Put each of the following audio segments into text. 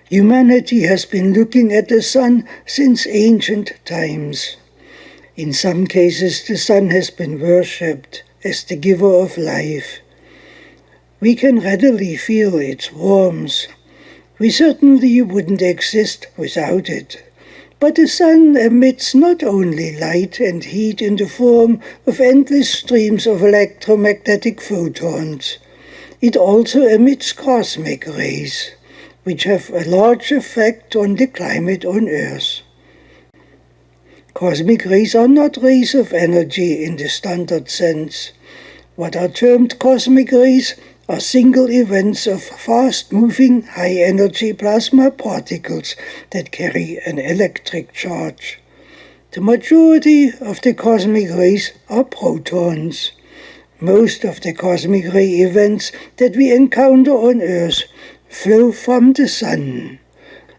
Humanity has been looking at the sun since ancient times. In some cases, the sun has been worshipped as the giver of life. We can readily feel its warmth. We certainly wouldn't exist without it. But the sun emits not only light and heat in the form of endless streams of electromagnetic photons. It also emits cosmic rays, which have a large effect on the climate on Earth. Cosmic rays are not rays of energy in the standard sense. What are termed cosmic rays are single events of fast-moving, high-energy plasma particles that carry an electric charge. The majority of the cosmic rays are protons. Most of the cosmic ray events that we encounter on Earth flow from the sun.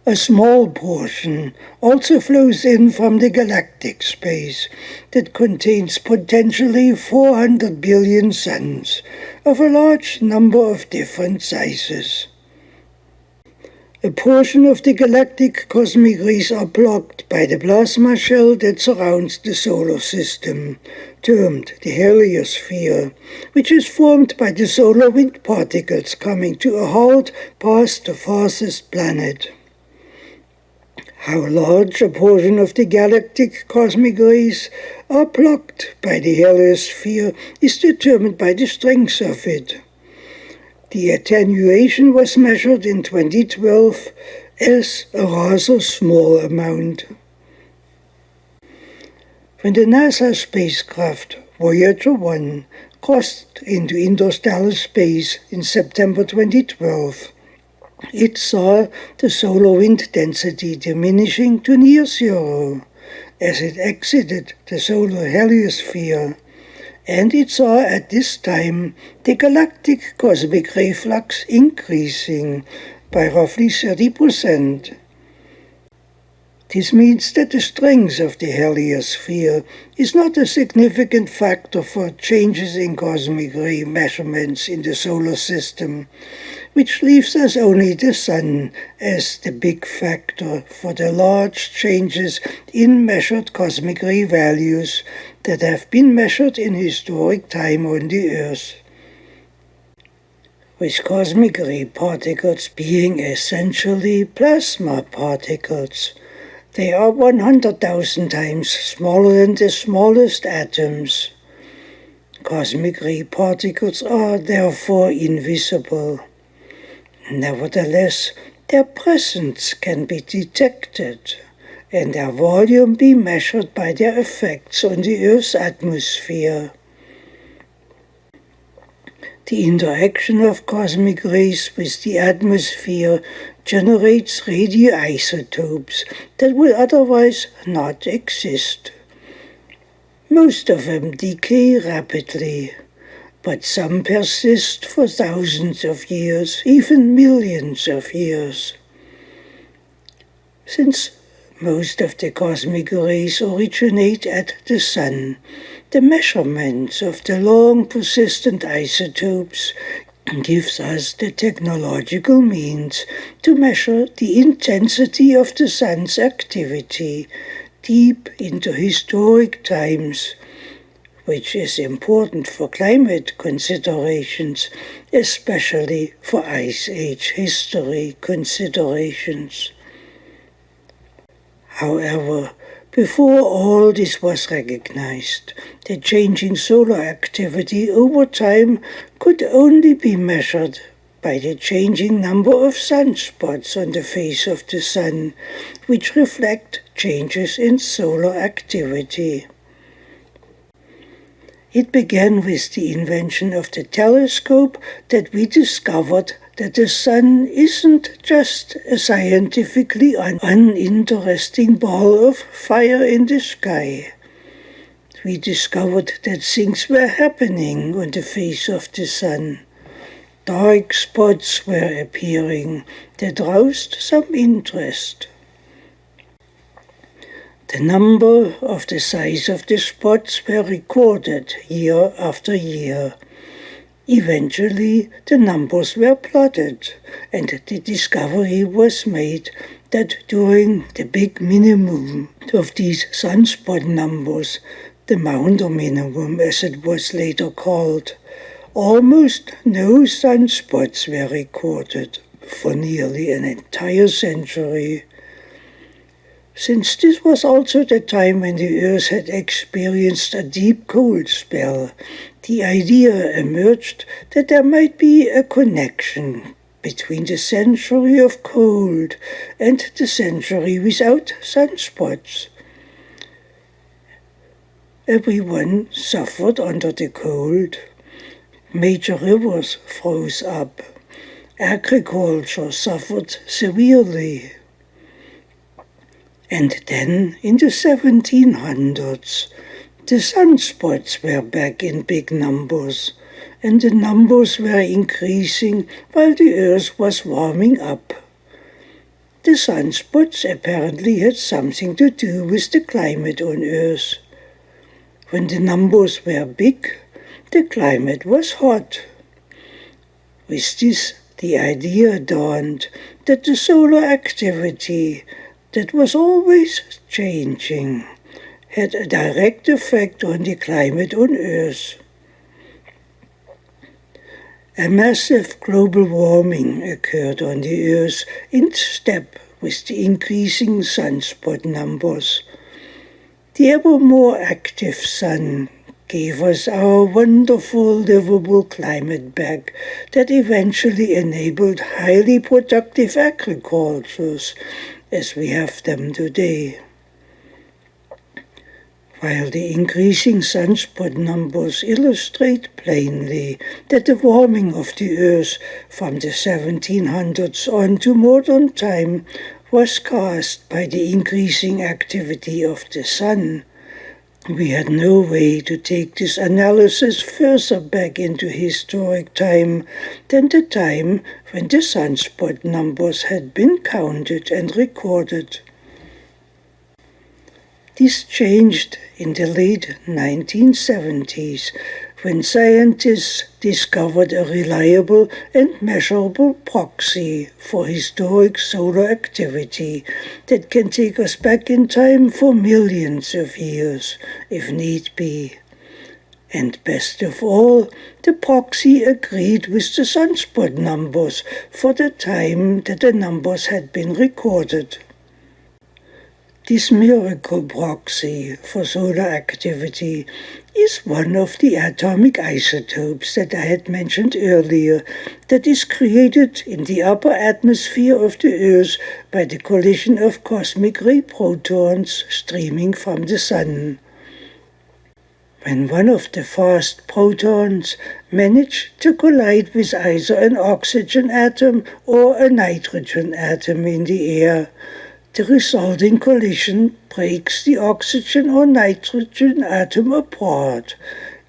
A small portion also flows in from the galactic space that contains potentially 400 billion suns of a large number of different sizes. A portion of the galactic cosmic rays are blocked by the plasma shell that surrounds the solar system, termed the heliosphere, which is formed by the solar wind particles coming to a halt past the farthest planet. How large a portion of the galactic cosmic rays are blocked by the heliosphere is determined by the strength of it. The attenuation was measured in 2012 as a rather small amount. When the NASA spacecraft Voyager 1 crossed into interstellar space in September 2012, it saw the solar wind density diminishing to near zero as it exited the solar heliosphere, and it saw at this time the galactic cosmic ray flux increasing by roughly 30%. This means that the strength of the heliosphere is not a significant factor for changes in cosmic ray measurements in the solar system, which leaves us only the sun as the big factor for the large changes in measured cosmic ray values that have been measured in historic time on the Earth. With cosmic ray particles being essentially plasma particles, they are 100,000 times smaller than the smallest atoms. Cosmic ray particles are therefore invisible. Nevertheless, their presence can be detected, and their volume be measured by their effects on the Earth's atmosphere. The interaction of cosmic rays with the atmosphere generates radioisotopes that would otherwise not exist. Most of them decay rapidly, but some persist for thousands of years, even millions of years. Since most of the cosmic rays originate at the sun, the measurements of the long persistent isotopes gives us the technological means to measure the intensity of the sun's activity deep into historic times, which is important for climate considerations, especially for Ice Age history considerations. However, before all this was recognized, the changing solar activity over time could only be measured by the changing number of sunspots on the face of the sun, which reflect changes in solar activity. It began with the invention of the telescope that we discovered that the sun isn't just a scientifically uninteresting ball of fire in the sky. We discovered that things were happening on the face of the sun. Dark spots were appearing that roused some interest. The number of the size of the spots were recorded year after year. Eventually, the numbers were plotted, and the discovery was made that during the big minimum of these sunspot numbers, the Maunder minimum as it was later called, almost no sunspots were recorded for nearly an entire century. Since this was also the time when the Earth had experienced a deep cold spell, the idea emerged that there might be a connection between the century of cold and the century without sunspots. Everyone suffered under the cold. Major rivers froze up. Agriculture suffered severely. And then, in the 1700s, the sunspots were back in big numbers, and the numbers were increasing while the Earth was warming up. The sunspots apparently had something to do with the climate on Earth. When the numbers were big, the climate was hot. With this, the idea dawned that the solar activity that was always changing had a direct effect on the climate on Earth. A massive global warming occurred on the Earth in step with the increasing sunspot numbers. The ever more active sun gave us our wonderful livable climate back that eventually enabled highly productive agricultures as we have them today. While the increasing sunspot numbers illustrate plainly that the warming of the Earth from the 1700s on to modern time was caused by the increasing activity of the sun, we had no way to take this analysis further back into historic time than the time when the sunspot numbers had been counted and recorded. This changed in the late 1970s when scientists discovered a reliable and measurable proxy for historic solar activity that can take us back in time for millions of years, if need be. And best of all, the proxy agreed with the sunspot numbers for the time that the numbers had been recorded. This miracle proxy for solar activity is one of the atomic isotopes that I had mentioned earlier that is created in the upper atmosphere of the Earth by the collision of cosmic ray protons streaming from the Sun. When one of the fast protons managed to collide with either an oxygen atom or a nitrogen atom in the air, the resulting collision breaks the oxygen or nitrogen atom apart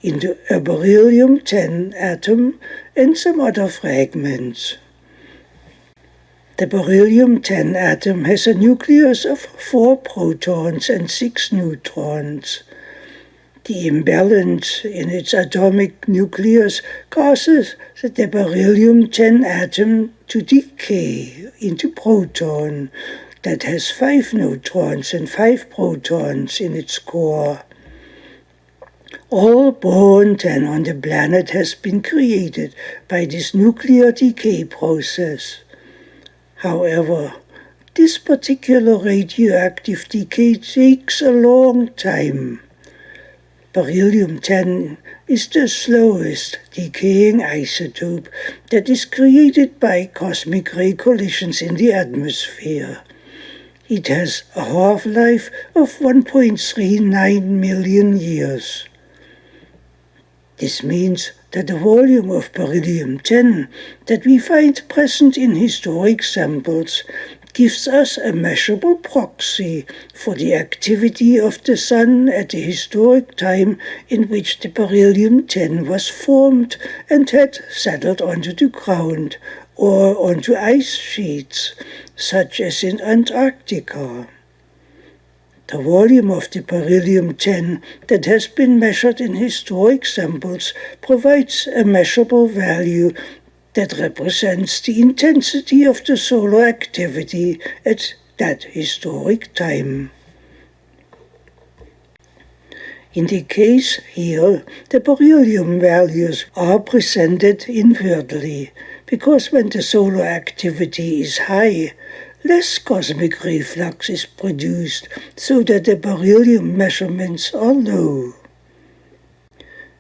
into a beryllium-10 atom and some other fragments. The beryllium-10 atom has a nucleus of 4 protons and 6 neutrons. The imbalance in its atomic nucleus causes the beryllium-10 atom to decay into proton that has 5 neutrons and 5 protons in its core. All boron-10 on the planet has been created by this nuclear decay process. However, this particular radioactive decay takes a long time. Beryllium-10 is the slowest decaying isotope that is created by cosmic ray collisions in the atmosphere. It has a half-life of 1.39 million years. This means that the volume of beryllium-10 that we find present in historic samples gives us a measurable proxy for the activity of the Sun at the historic time in which the beryllium-10 was formed and had settled onto the ground or onto ice sheets, such as in Antarctica. The volume of the beryllium-10 that has been measured in historic samples provides a measurable value that represents the intensity of the solar activity at that historic time. In the case here, the beryllium values are presented inwardly, because when the solar activity is high, less cosmic ray flux is produced, so that the beryllium measurements are low.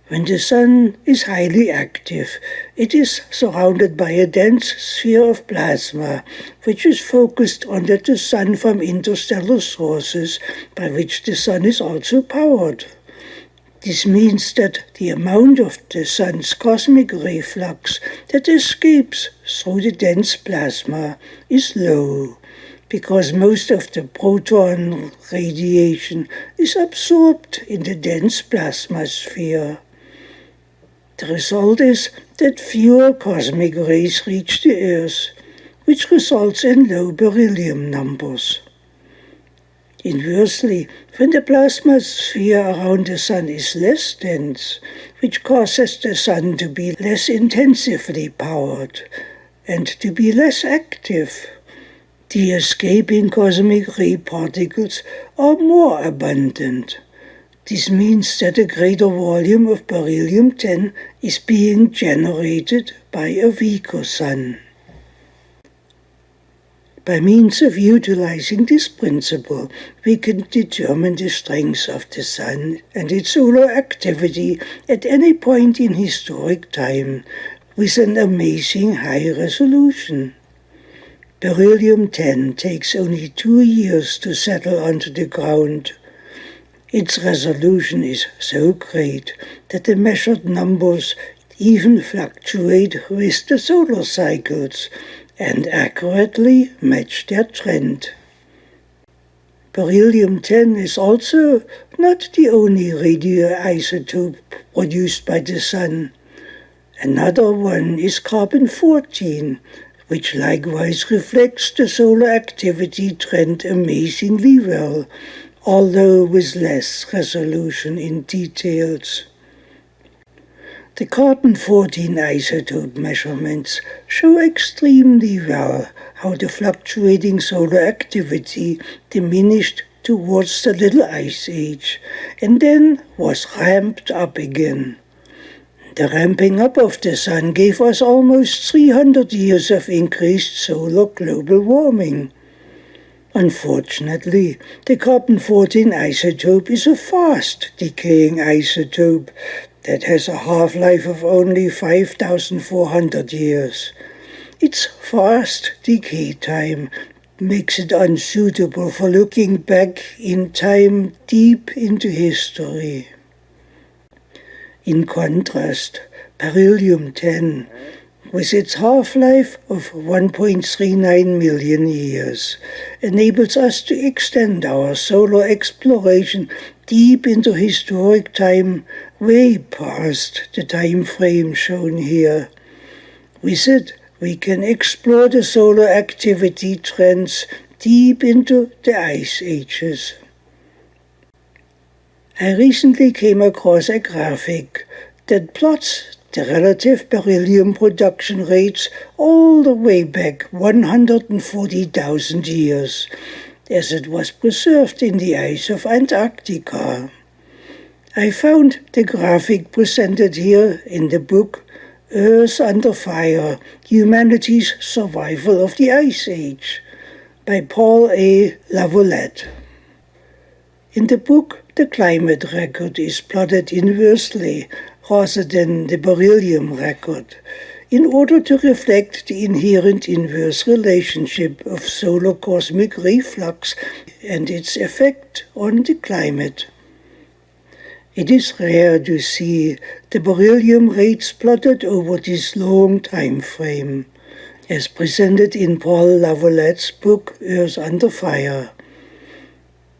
When the Sun is highly active, it is surrounded by a dense sphere of plasma, which is focused onto the Sun from interstellar sources, by which the Sun is also powered. This means that the amount of the Sun's cosmic ray flux that escapes through the dense plasma is low, because most of the proton radiation is absorbed in the dense plasma sphere. The result is that fewer cosmic rays reach the Earth, which results in low beryllium numbers. Inversely, when the plasma sphere around the Sun is less dense, which causes the Sun to be less intensively powered and to be less active, the escaping cosmic ray particles are more abundant. This means that a greater volume of beryllium-10 is being generated by a weaker Sun. By means of utilizing this principle, we can determine the strength of the Sun and its solar activity at any point in historic time with an amazing high resolution. Beryllium-10 takes only 2 years to settle onto the ground. Its resolution is so great that the measured numbers even fluctuate with the solar cycles and accurately match their trend. Beryllium-10 is also not the only radioisotope produced by the Sun. Another one is carbon-14, which likewise reflects the solar activity trend amazingly well, although with less resolution in details. The carbon-14 isotope measurements show extremely well how the fluctuating solar activity diminished towards the Little Ice Age and then was ramped up again. The ramping up of the Sun gave us almost 300 years of increased solar global warming. Unfortunately, the carbon-14 isotope is a fast-decaying isotope that has a half-life of only 5,400 years. Its fast decay time makes it unsuitable for looking back in time deep into history. In contrast, beryllium-10, with its half-life of 1.39 million years, enables us to extend our solar exploration deep into historic time, way past the time frame shown here. With it, we can explore the solar activity trends deep into the ice ages. I recently came across a graphic that plots the relative beryllium production rates all the way back 140,000 years, as it was preserved in the ice of Antarctica. I found the graphic presented here in the book Earth Under Fire, Humanity's Survival of the Ice Age by Paul A. Laviolette. In the book, the climate record is plotted inversely rather than the beryllium record, in order to reflect the inherent inverse relationship of solar cosmic ray flux and its effect on the climate. It is rare to see the beryllium rates plotted over this long time frame, as presented in Paul Laviolette's book Earth Under Fire.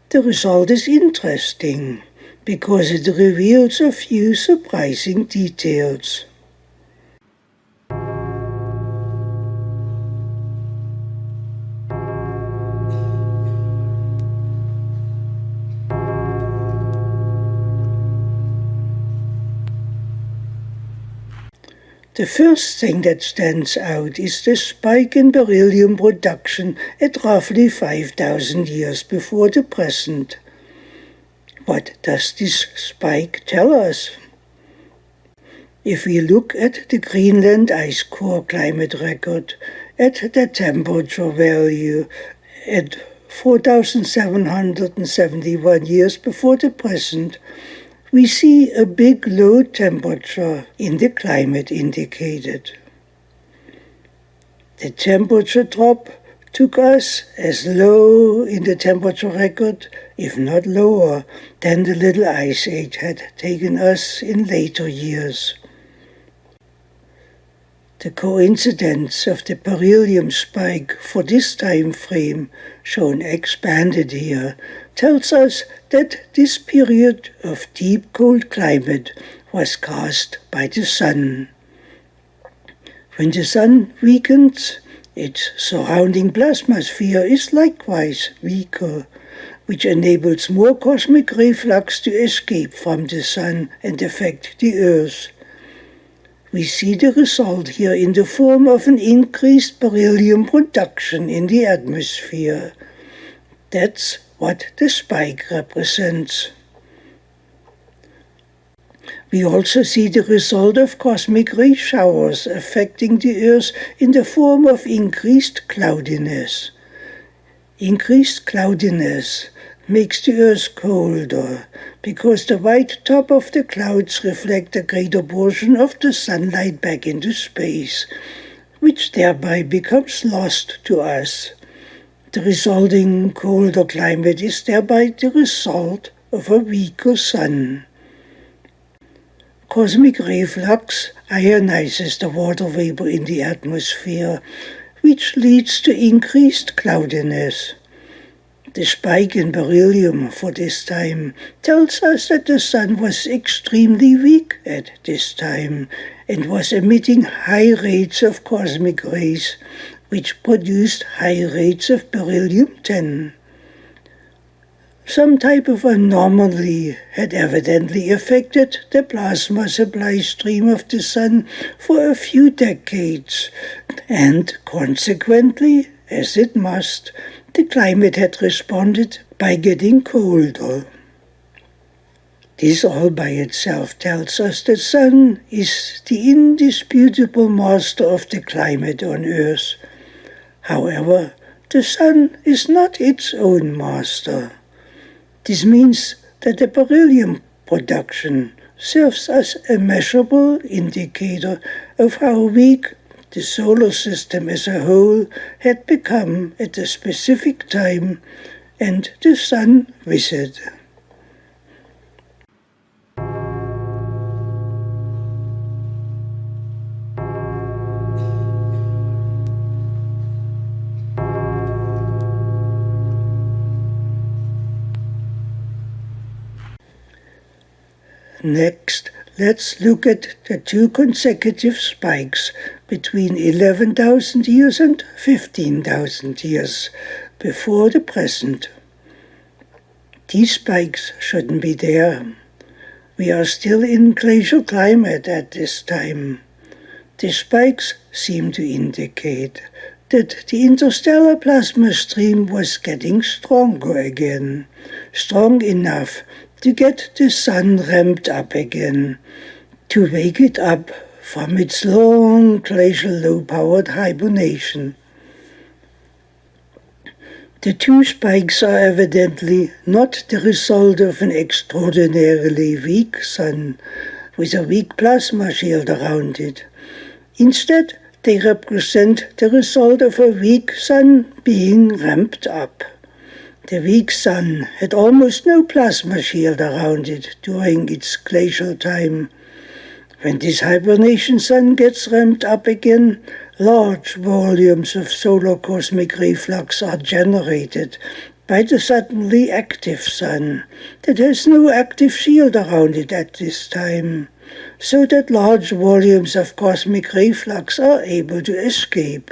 The result is interesting, because it reveals a few surprising details. The first thing that stands out is the spike in beryllium production at roughly 5,000 years before the present. What does this spike tell us? If we look at the Greenland ice core climate record at the temperature value at 4,771 years before the present, we see a big low temperature in the climate indicated. The temperature drop took us as low in the temperature record, if not lower, than the little ice age had taken us in later years. The coincidence of the beryllium spike for this time frame, shown expanded here, tells us that this period of deep cold climate was caused by the sun. When the sun weakens, its surrounding plasma sphere is likewise weaker, which enables more cosmic ray flux to escape from the sun and affect the Earth. We see the result here in the form of an increased beryllium production in the atmosphere. That's what the spike represents. We also see the result of cosmic ray showers affecting the Earth in the form of increased cloudiness. Increased cloudiness makes the Earth colder, because the white top of the clouds reflect a greater portion of the sunlight back into space, which thereby becomes lost to us. The resulting colder climate is thereby the result of a weaker sun. Cosmic ray flux ionizes the water vapor in the atmosphere, which leads to increased cloudiness. The spike in beryllium for this time tells us that the sun was extremely weak at this time and was emitting high rates of cosmic rays, which produced high rates of beryllium-10. Some type of anomaly had evidently affected the plasma supply stream of the sun for a few decades, and consequently, as it must, the climate had responded by getting colder. This all by itself tells us the sun is the indisputable master of the climate on Earth. However, the sun is not its own master. This means that the beryllium production serves as a measurable indicator of how weak the solar system as a whole had become at a specific time, and the sun with it. Next, let's look at the two consecutive spikes between 11,000 years and 15,000 years before the present. These spikes shouldn't be there. We are still in glacial climate at this time. The spikes seem to indicate that the interstellar plasma stream was getting stronger again, strong enough to get the sun ramped up again, to wake it up from its long glacial low-powered hibernation. The two spikes are evidently not the result of an extraordinarily weak sun with a weak plasma shield around it. Instead, they represent the result of a weak sun being ramped up. The weak sun had almost no plasma shield around it during its glacial time. When this hibernation sun gets ramped up again, large volumes of solar cosmic ray flux are generated by the suddenly active sun that has no active shield around it at this time, so that large volumes of cosmic ray flux are able to escape.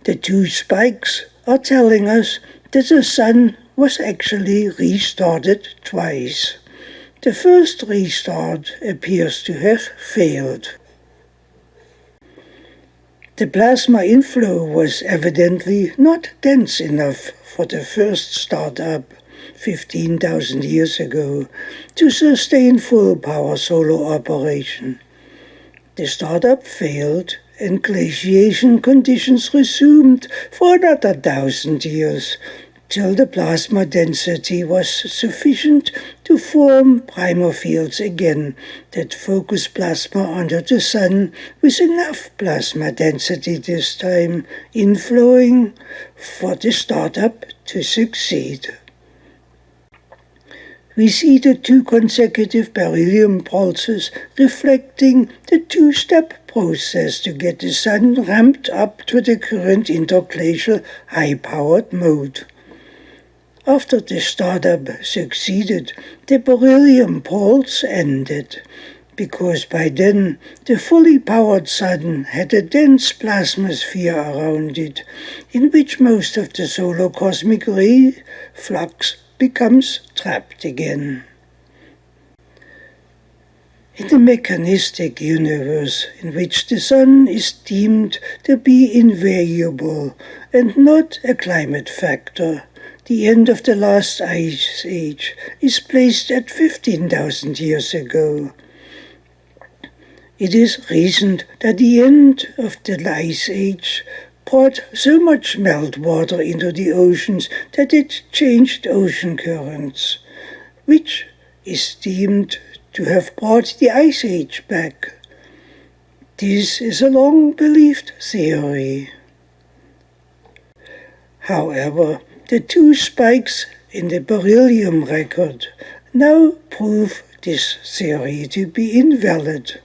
The two spikes are telling us that the sun was actually restarted twice. The first restart appears to have failed. The plasma inflow was evidently not dense enough for the first startup 15,000 years ago to sustain full power solar operation. The startup failed and glaciation conditions resumed for another 1,000 years, till the plasma density was sufficient to form primal fields again that focus plasma onto the sun with enough plasma density this time inflowing for the startup to succeed. We see the 2 consecutive beryllium pulses reflecting the 2-step process to get the sun ramped up to the current interglacial high-powered mode. After the startup succeeded, the beryllium pulse ended, because by then the fully powered sun had a dense plasmasphere around it, in which most of the solar cosmic ray flux becomes trapped again. In the mechanistic universe, in which the sun is deemed to be invariable and not a climate factor, the end of the last ice age is placed at 15,000 years ago. It is reasoned that the end of the ice age brought so much meltwater into the oceans that it changed ocean currents, which is deemed to have brought the ice age back. This is a long-believed theory. However, the 2 spikes in the beryllium record now prove this theory to be invalid.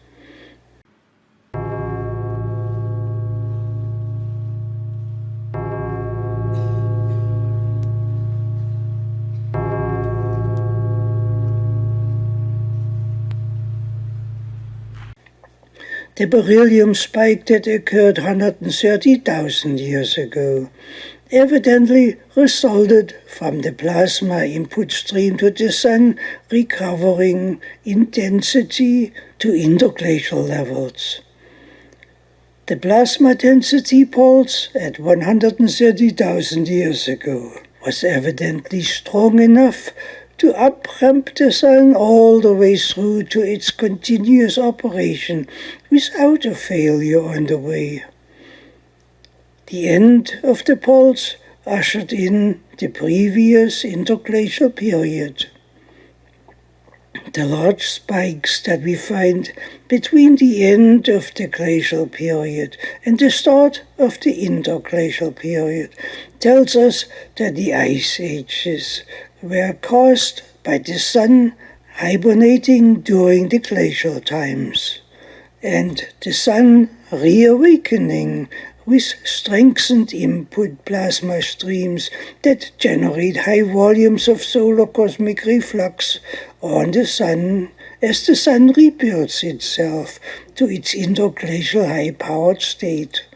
The beryllium spike that occurred 130,000 years ago evidently resulted from the plasma input stream to the sun recovering in density to interglacial levels. The plasma density pulse at 130,000 years ago was evidently strong enough to up-ramp the sun all the way through to its continuous operation without a failure on the way. The end of the pulse ushered in the previous interglacial period. The large spikes that we find between the end of the glacial period and the start of the interglacial period tells us that the ice ages were caused by the sun hibernating during the glacial times, and the sun reawakening with strengthened input plasma streams that generate high volumes of solar cosmic reflux on the sun as the sun rebuilds itself to its interglacial high-powered state.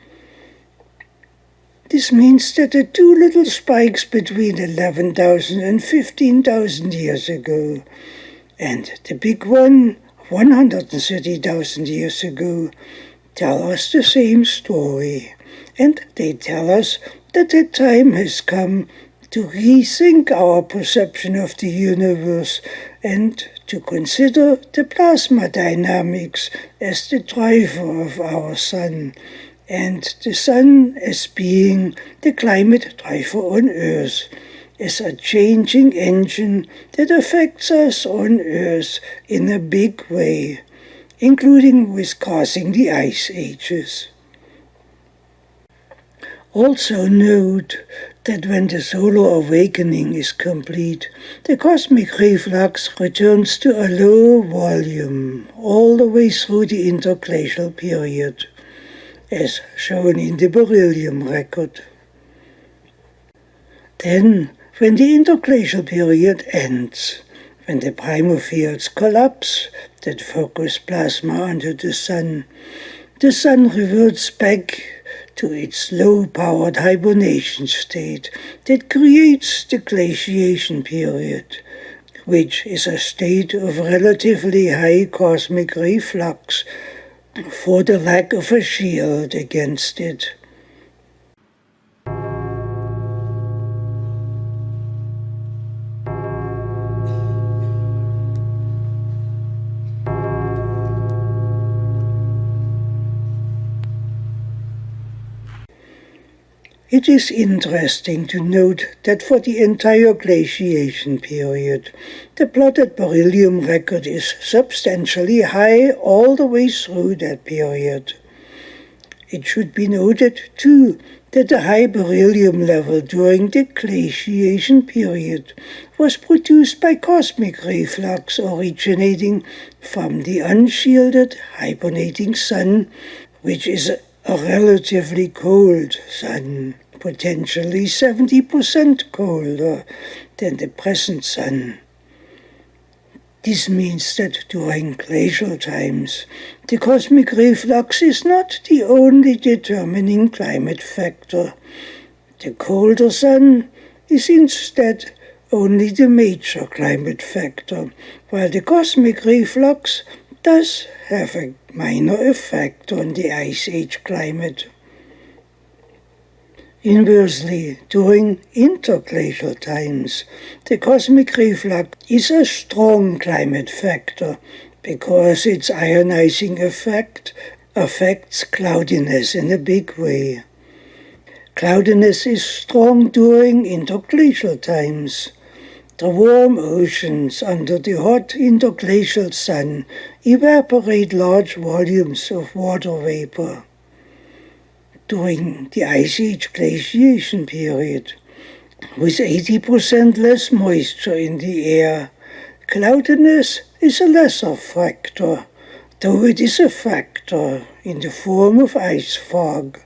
This means that the 2 little spikes between 11,000 and 15,000 years ago, and the big one 130,000 years ago, tell us the same story, and they tell us that the time has come to rethink our perception of the universe and to consider the plasma dynamics as the driver of our sun, and the sun as being the climate driver on Earth, as a changing engine that affects us on Earth in a big way, including with causing the ice ages. Also note that when the solar awakening is complete, the cosmic reflux returns to a low volume all the way through the interglacial period, as shown in the beryllium record. Then, when the interglacial period ends, when the primal fields collapse that focus plasma onto the sun reverts back to its low-powered hibernation state that creates the glaciation period, which is a state of relatively high cosmic reflux for the lack of a shield against it. It is interesting to note that for the entire glaciation period, the plotted beryllium record is substantially high all the way through that period. It should be noted, too, that the high beryllium level during the glaciation period was produced by cosmic ray flux originating from the unshielded hibernating sun, which is a relatively cold sun, potentially 70% colder than the present sun. This means that during glacial times, the cosmic ray flux is not the only determining climate factor. The colder sun is instead only the major climate factor, while the cosmic ray flux does have a minor effect on the Ice Age climate. Inversely, during interglacial times, the cosmic ray flux is a strong climate factor because its ionizing effect affects cloudiness in a big way. Cloudiness is strong during interglacial times. The warm oceans under the hot interglacial sun evaporate large volumes of water vapor. During the Ice Age glaciation period, with 80% less moisture in the air, cloudiness is a lesser factor, though it is a factor in the form of ice fog.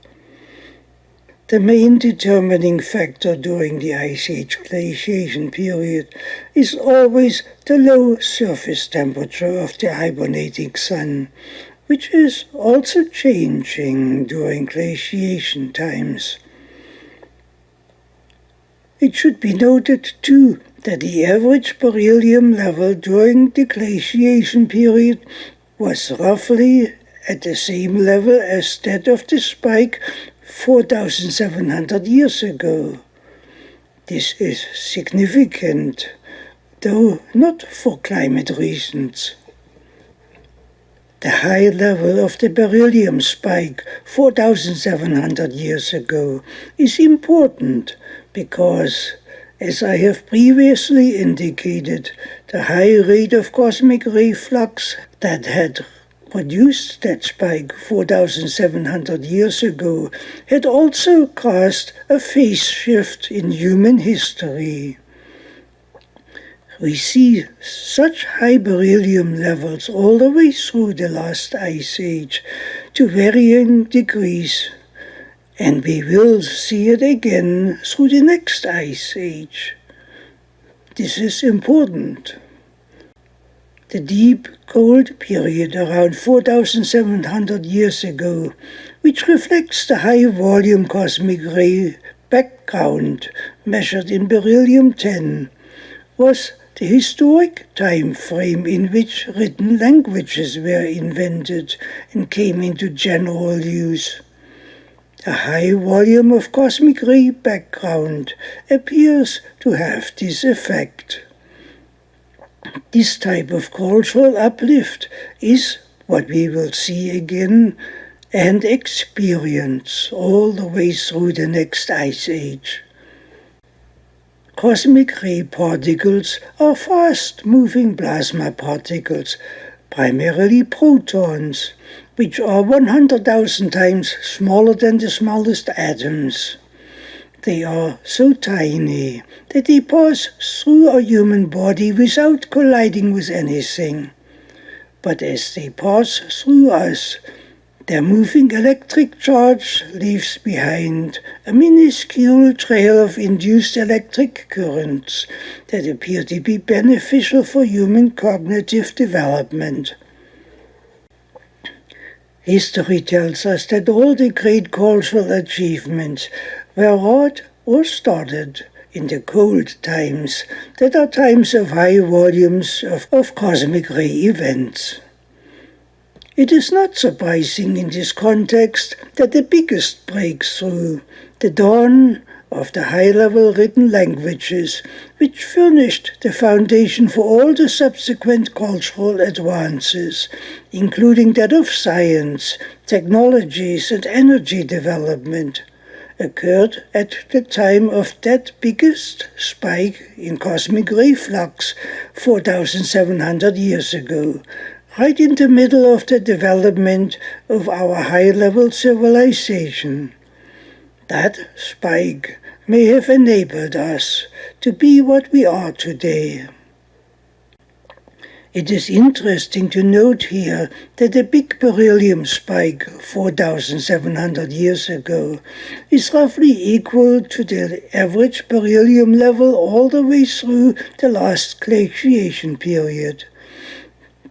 The main determining factor during the Ice Age glaciation period is always the low surface temperature of the hibernating sun, which is also changing during glaciation times. It should be noted, too, that the average beryllium level during the glaciation period was roughly at the same level as that of the spike 4,700 years ago. This is significant, though not for climate reasons. The high level of the beryllium spike 4,700 years ago is important because, as I have previously indicated, the high rate of cosmic ray flux that had produced that spike 4,700 years ago had also caused a phase shift in human history. We see such high beryllium levels all the way through the last ice age to varying degrees, and we will see it again through the next ice age. This is important. The deep, cold period around 4,700 years ago, which reflects the high-volume cosmic ray background measured in beryllium-10, was the historic time frame in which written languages were invented and came into general use. A high volume of cosmic ray background appears to have this effect. This type of cultural uplift is what we will see again and experience all the way through the next ice age. Cosmic ray particles are fast-moving plasma particles, primarily protons, which are 100,000 times smaller than the smallest atoms. They are so tiny that they pass through a human body without colliding with anything. But as they pass through us, their moving electric charge leaves behind a minuscule trail of induced electric currents that appear to be beneficial for human cognitive development. History tells us that all the great cultural achievements were wrought or started in the cold times that are times of high volumes of cosmic ray events. It is not surprising in this context that the biggest breakthrough, the dawn of the high-level written languages, which furnished the foundation for all the subsequent cultural advances, including that of science, technologies, and energy development, occurred at the time of that biggest spike in cosmic ray flux 4,700 years ago, right in the middle of the development of our high-level civilization. That spike may have enabled us to be what we are today. It is interesting to note here that the big beryllium spike 4,700 years ago is roughly equal to the average beryllium level all the way through the last glaciation period.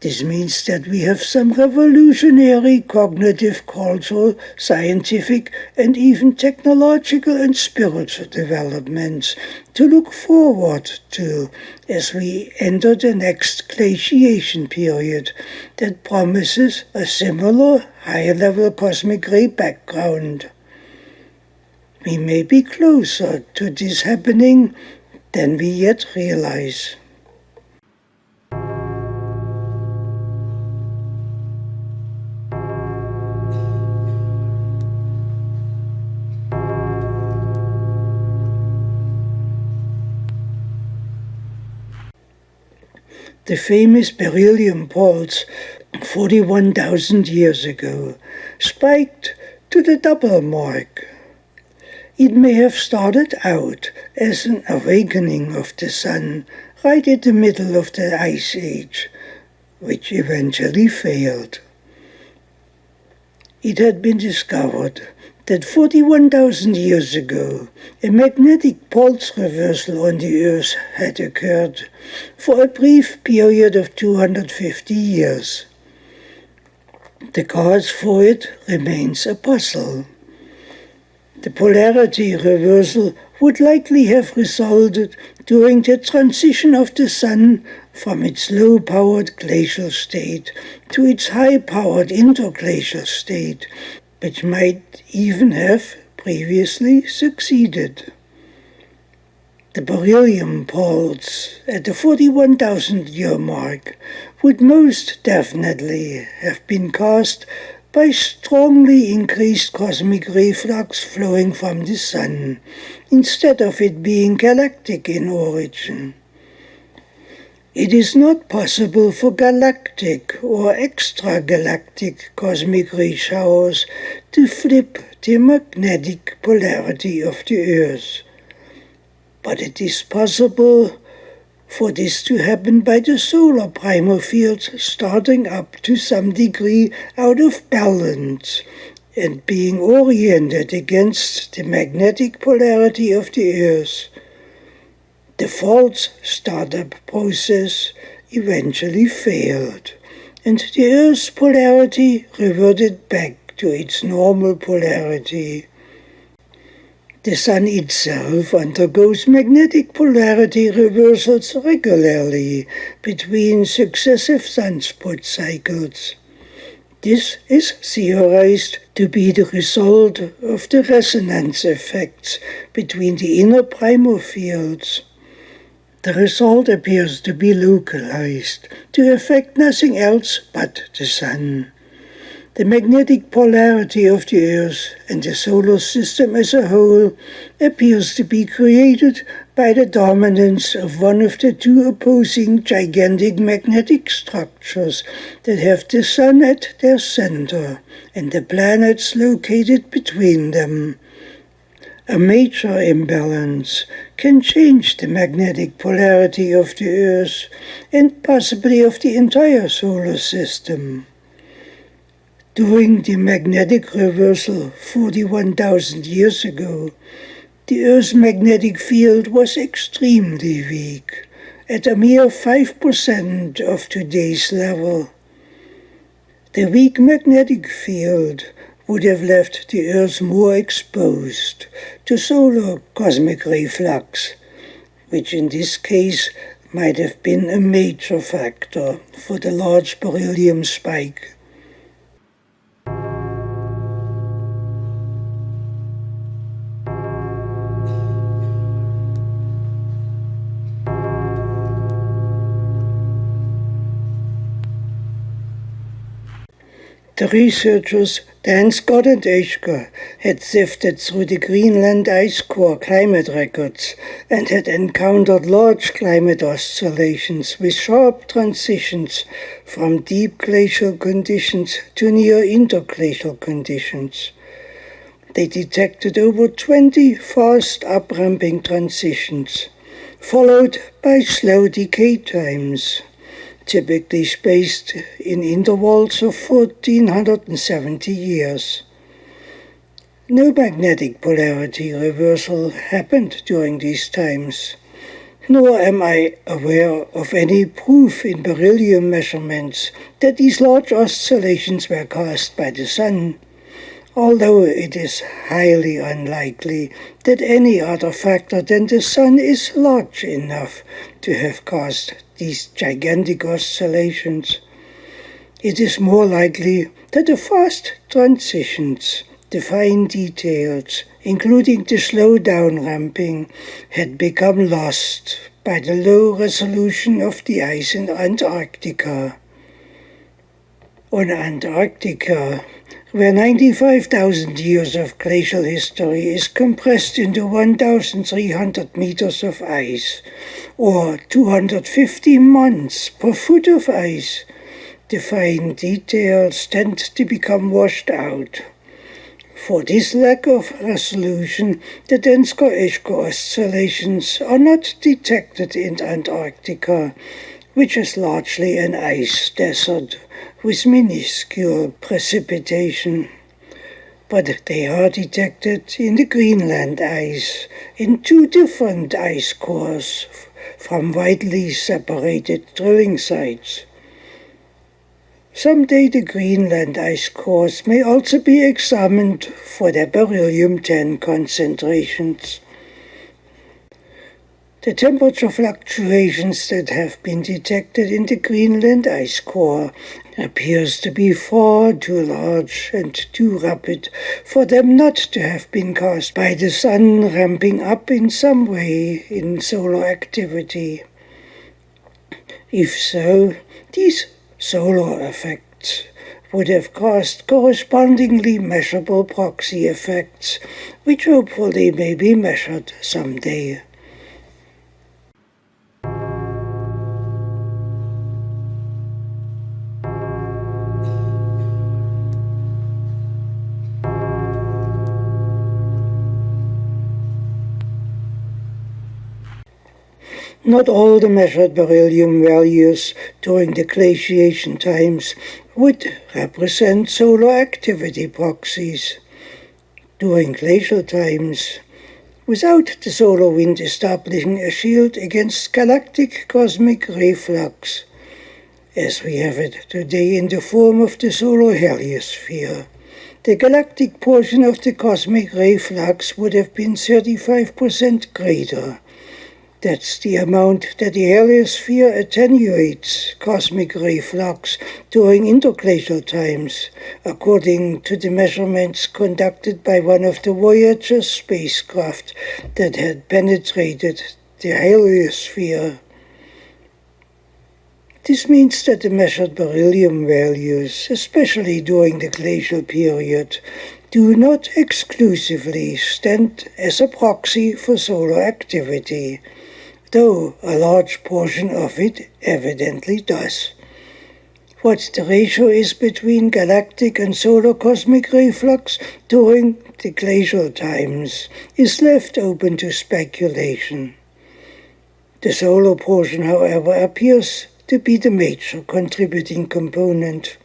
This means that we have some revolutionary cognitive, cultural, scientific, and even technological and spiritual developments to look forward to as we enter the next glaciation period that promises a similar high-level cosmic ray background. We may be closer to this happening than we yet realize. The famous beryllium pulse 41,000 years ago spiked to the double mark. It may have started out as an awakening of the sun right in the middle of the Ice Age, which eventually failed. It had been discovered that 41,000 years ago, a magnetic pulse reversal on the Earth had occurred for a brief period of 250 years. The cause for it remains a puzzle. The polarity reversal would likely have resulted during the transition of the Sun from its low-powered glacial state to its high-powered interglacial state, which might even have previously succeeded. The beryllium pulse at the 41,000-year mark would most definitely have been caused by strongly increased cosmic ray flux flowing from the Sun, instead of it being galactic in origin. It is not possible for galactic or extragalactic cosmic ray showers to flip the magnetic polarity of the Earth. But it is possible for this to happen by the solar primal fields starting up to some degree out of balance and being oriented against the magnetic polarity of the Earth. The false startup process eventually failed, and the Earth's polarity reverted back to its normal polarity. The Sun itself undergoes magnetic polarity reversals regularly between successive sunspot cycles. This is theorized to be the result of the resonance effects between the inner primal fields. The result appears to be localized, to affect nothing else but the Sun. The magnetic polarity of the Earth and the solar system as a whole appears to be created by the dominance of one of the two opposing gigantic magnetic structures that have the Sun at their center and the planets located between them. A major imbalance can change the magnetic polarity of the Earth and possibly of the entire solar system. During the magnetic reversal 41,000 years ago, the Earth's magnetic field was extremely weak, at a mere 5% of today's level. The weak magnetic field would have left the Earth more exposed to solar cosmic ray flux, which in this case might have been a major factor for the large beryllium spike. The researchers Dan Scott and Oeschger had sifted through the Greenland ice core climate records and had encountered large climate oscillations with sharp transitions from deep glacial conditions to near interglacial conditions. They detected over 20 fast up-ramping transitions, followed by slow decay times, typically spaced in intervals of 1470 years. No magnetic polarity reversal happened during these times, nor am I aware of any proof in beryllium measurements that these large oscillations were caused by the Sun, although it is highly unlikely that any other factor than the Sun is large enough to have caused these gigantic oscillations. It is more likely that the fast transitions, the fine details, including the slow down ramping, had become lost by the low resolution of the ice in Antarctica. On Antarctica, where 95,000 years of glacial history is compressed into 1,300 meters of ice, or 250 months per foot of ice, the fine details tend to become washed out. For this lack of resolution, the Densker-Oeschger oscillations are not detected in Antarctica, which is largely an ice desert with minuscule precipitation, but they are detected in the Greenland ice in two different ice cores from widely separated drilling sites. Someday the Greenland ice cores may also be examined for their beryllium-10 concentrations. The temperature fluctuations that have been detected in the Greenland ice core appears to be far too large and too rapid for them not to have been caused by the Sun ramping up in some way in solar activity. If so, these solar effects would have caused correspondingly measurable proxy effects, which hopefully may be measured someday. Not all the measured beryllium values during the glaciation times would represent solar activity proxies. During glacial times, without the solar wind establishing a shield against galactic cosmic ray flux, as we have it today in the form of the solar heliosphere, the galactic portion of the cosmic ray flux would have been 35% greater. That's the amount that the heliosphere attenuates cosmic ray flux during interglacial times, according to the measurements conducted by one of the Voyager spacecraft that had penetrated the heliosphere. This means that the measured beryllium values, especially during the glacial period, do not exclusively stand as a proxy for solar activity, though a large portion of it evidently does. What the ratio is between galactic and solar cosmic ray flux during the glacial times is left open to speculation. The solar portion, however, appears to be the major contributing component.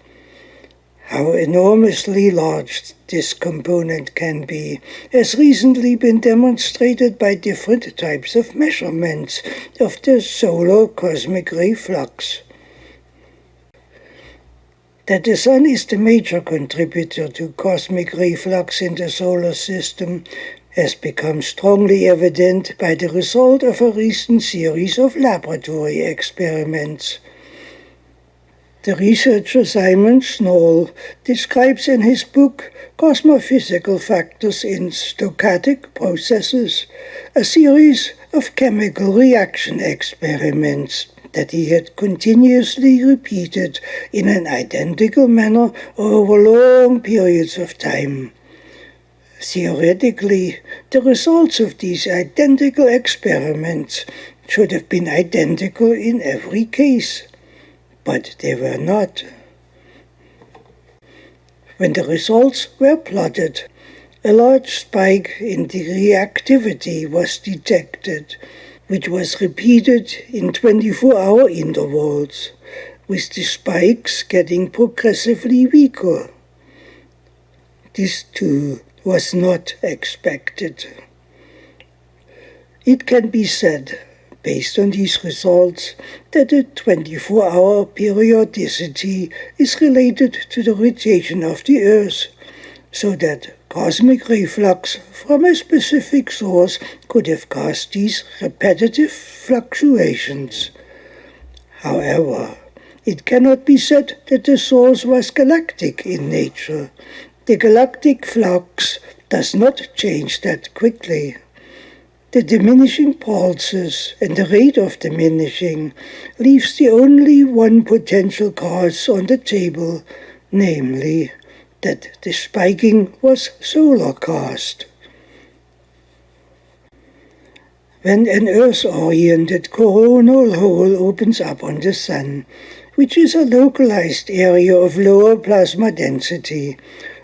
How enormously large this component can be has recently been demonstrated by different types of measurements of the solar cosmic ray flux. That the Sun is the major contributor to cosmic ray flux in the solar system has become strongly evident by the result of a recent series of laboratory experiments. The researcher Simon Schnoll describes in his book Cosmophysical Factors in Stochastic Processes a series of chemical reaction experiments that he had continuously repeated in an identical manner over long periods of time. Theoretically, the results of these identical experiments should have been identical in every case, but they were not. When the results were plotted, a large spike in the reactivity was detected, which was repeated in 24-hour intervals, with the spikes getting progressively weaker. This too was not expected. It can be said, based on these results, that the 24-hour periodicity is related to the rotation of the Earth, so that cosmic ray flux from a specific source could have caused these repetitive fluctuations. However, it cannot be said that the source was galactic in nature. The galactic flux does not change that quickly. The diminishing pulses and the rate of diminishing leaves the only one potential cause on the table, namely that the spiking was solar-caused. When an Earth-oriented coronal hole opens up on the Sun, which is a localized area of lower plasma density,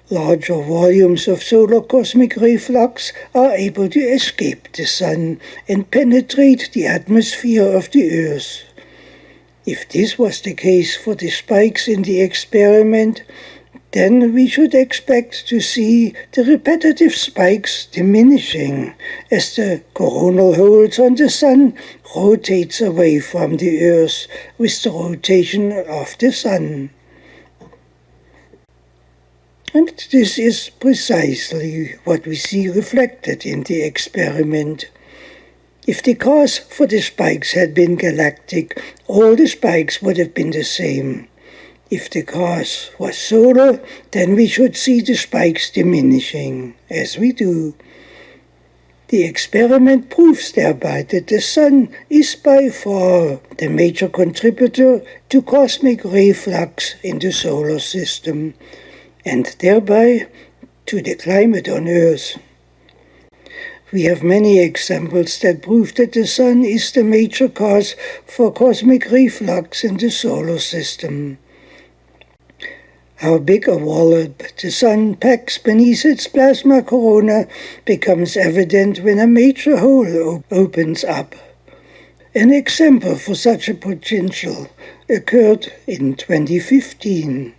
larger volumes of solar cosmic ray flux are able to escape the Sun and penetrate the atmosphere of the Earth. If this was the case for the spikes in the experiment, then we should expect to see the repetitive spikes diminishing as the coronal holes on the Sun rotates away from the Earth with the rotation of the Sun. And this is precisely what we see reflected in the experiment. If the cause for the spikes had been galactic, all the spikes would have been the same. If the cause was solar, then we should see the spikes diminishing, as we do. The experiment proves thereby that the Sun is by far the major contributor to cosmic ray flux in the solar system, and thereby to the climate on Earth. We have many examples that prove that the Sun is the major cause for cosmic ray flux in the solar system. How big a wallop the Sun packs beneath its plasma corona becomes evident when a major hole opens up. An example for such a potential occurred in 2015.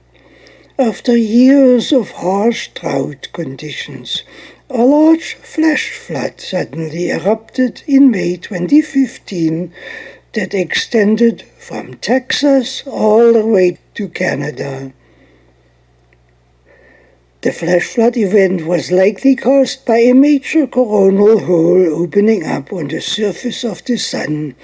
After years of harsh drought conditions, a large flash flood suddenly erupted in May 2015 that extended from Texas all the way to Canada. The flash flood event was likely caused by a major coronal hole opening up on the surface of the Sun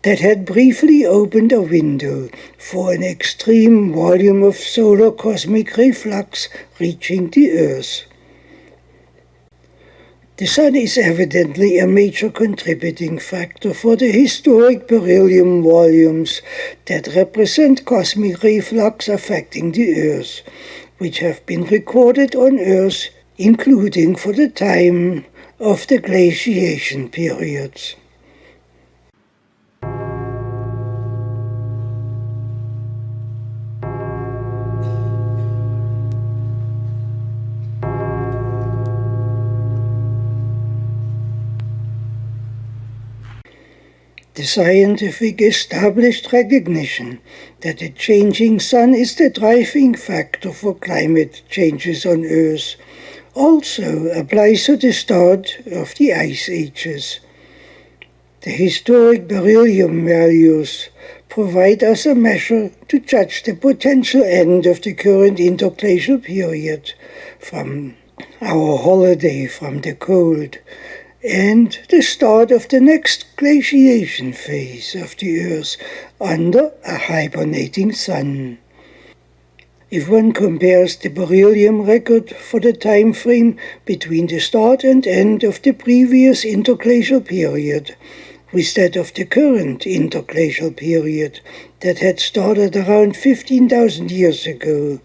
that had briefly opened a window for an extreme volume of solar cosmic ray flux reaching the Earth. The Sun is evidently a major contributing factor for the historic beryllium volumes that represent cosmic ray flux affecting the Earth, which have been recorded on Earth, including for the time of the glaciation periods. The scientific established recognition that the changing Sun is the driving factor for climate changes on Earth also applies to the start of the ice ages. The historic beryllium values provide us a measure to judge the potential end of the current interglacial period from our holiday from the cold, and the start of the next glaciation phase of the Earth under a hibernating Sun. If one compares the beryllium record for the time frame between the start and end of the previous interglacial period with that of the current interglacial period that had started around 15,000 years ago.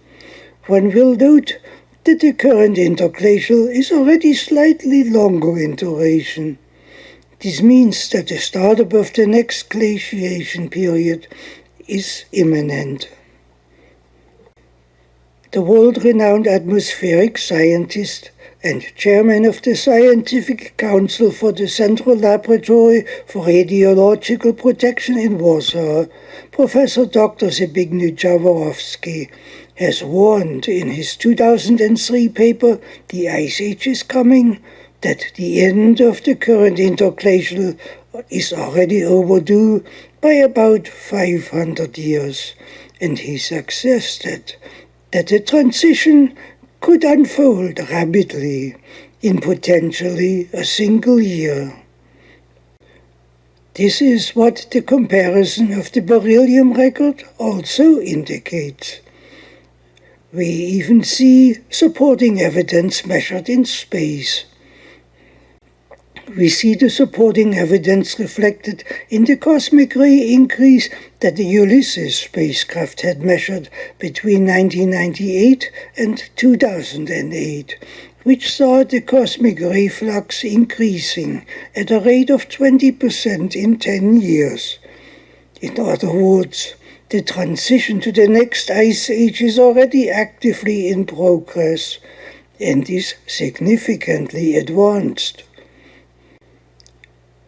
One will note that the current interglacial is already slightly longer in duration. This means that the startup of the next glaciation period is imminent. The world-renowned atmospheric scientist and chairman of the Scientific Council for the Central Laboratory for Radiological Protection in Warsaw, Professor Dr. Zbigniew Jaworowski, has warned in his 2003 paper, The Ice Age is Coming, that the end of the current interglacial is already overdue by about 500 years, and he suggested that the transition could unfold rapidly in potentially a single year. This is what the comparison of the beryllium record also indicates. We even see supporting evidence measured in space. We see the supporting evidence reflected in the cosmic ray increase that the Ulysses spacecraft had measured between 1998 and 2008, which saw the cosmic ray flux increasing at a rate of 20% in 10 years. In other words, the transition to the next ice age is already actively in progress and is significantly advanced.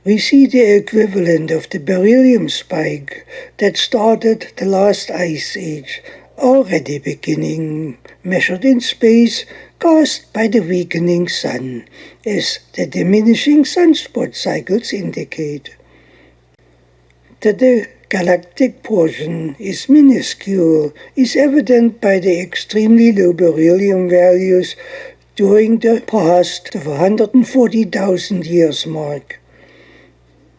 We see the equivalent of the beryllium spike that started the last ice age already beginning, measured in space, caused by the weakening sun, as the diminishing sunspot cycles indicate. That the galactic portion is minuscule is evident by the extremely low beryllium values during the past 140,000 years mark.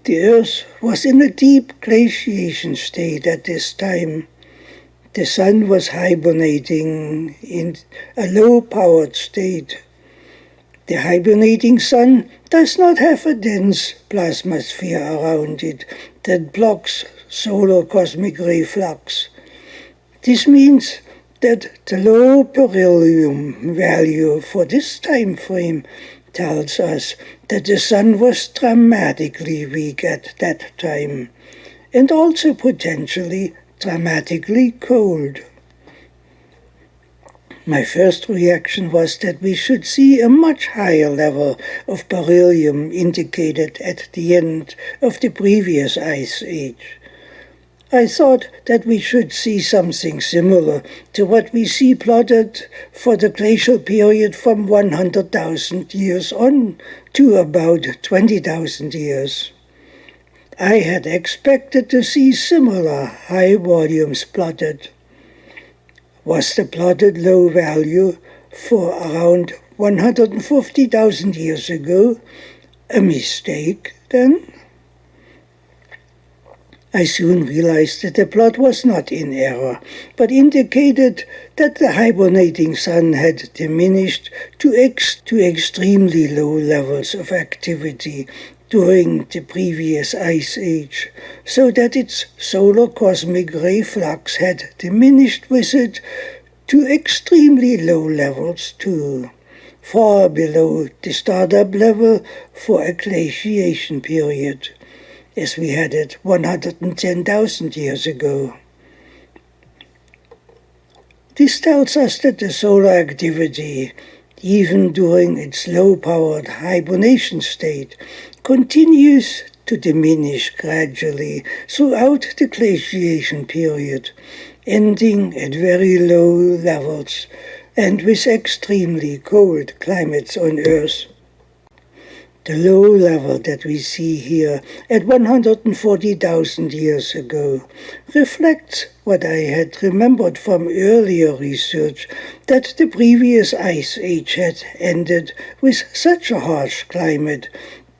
The Earth was in a deep glaciation state at this time. The Sun was hibernating in a low-powered state. The hibernating Sun does not have a dense plasmasphere around it that blocks solar cosmic ray flux. This means that the low beryllium value for this time frame tells us that the Sun was dramatically weak at that time, and also potentially dramatically cold. My first reaction was that we should see a much higher level of beryllium indicated at the end of the previous ice age. I thought that we should see something similar to what we see plotted for the glacial period from 100,000 years on to about 20,000 years. I had expected to see similar high volumes plotted. Was the plotted low value for around 150,000 years ago a mistake then? I soon realized that the plot was not in error, but indicated that the hibernating Sun had diminished to extremely low levels of activity during the previous ice age, so that its solar cosmic ray flux had diminished with it to extremely low levels too, far below the startup level for a glaciation period, as we had it 110,000 years ago. This tells us that the solar activity, even during its low-powered hibernation state, continues to diminish gradually throughout the glaciation period, ending at very low levels and with extremely cold climates on Earth. The low level that we see here at 140,000 years ago reflects what I had remembered from earlier research, that the previous ice age had ended with such a harsh climate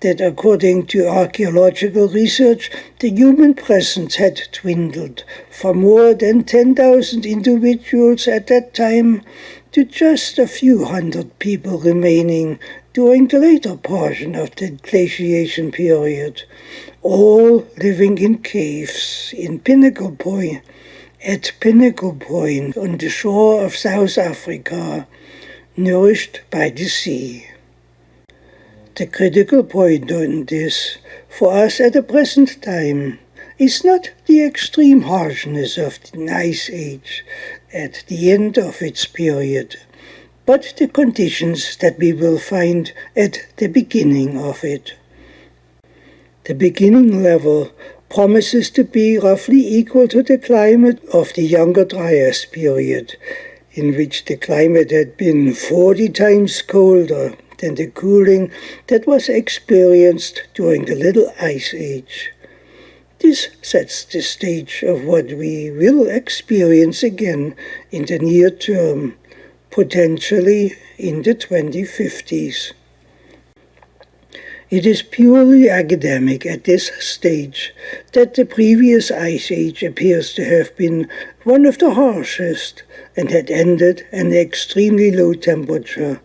that, according to archaeological research, the human presence had dwindled from more than 10,000 individuals at that time to just a few hundred people remaining during the later portion of the glaciation period, all living in caves at Pinnacle Point on the shore of South Africa, nourished by the sea. The critical point on this, for us at the present time, is not the extreme harshness of the Ice Age at the end of its period, but the conditions that we will find at the beginning of it. The beginning level promises to be roughly equal to the climate of the Younger Dryas period, in which the climate had been 40 times colder than the cooling that was experienced during the Little Ice Age. This sets the stage of what we will experience again in the near term, potentially in the 2050s. It is purely academic at this stage that the previous Ice Age appears to have been one of the harshest and had ended at an extremely low temperature,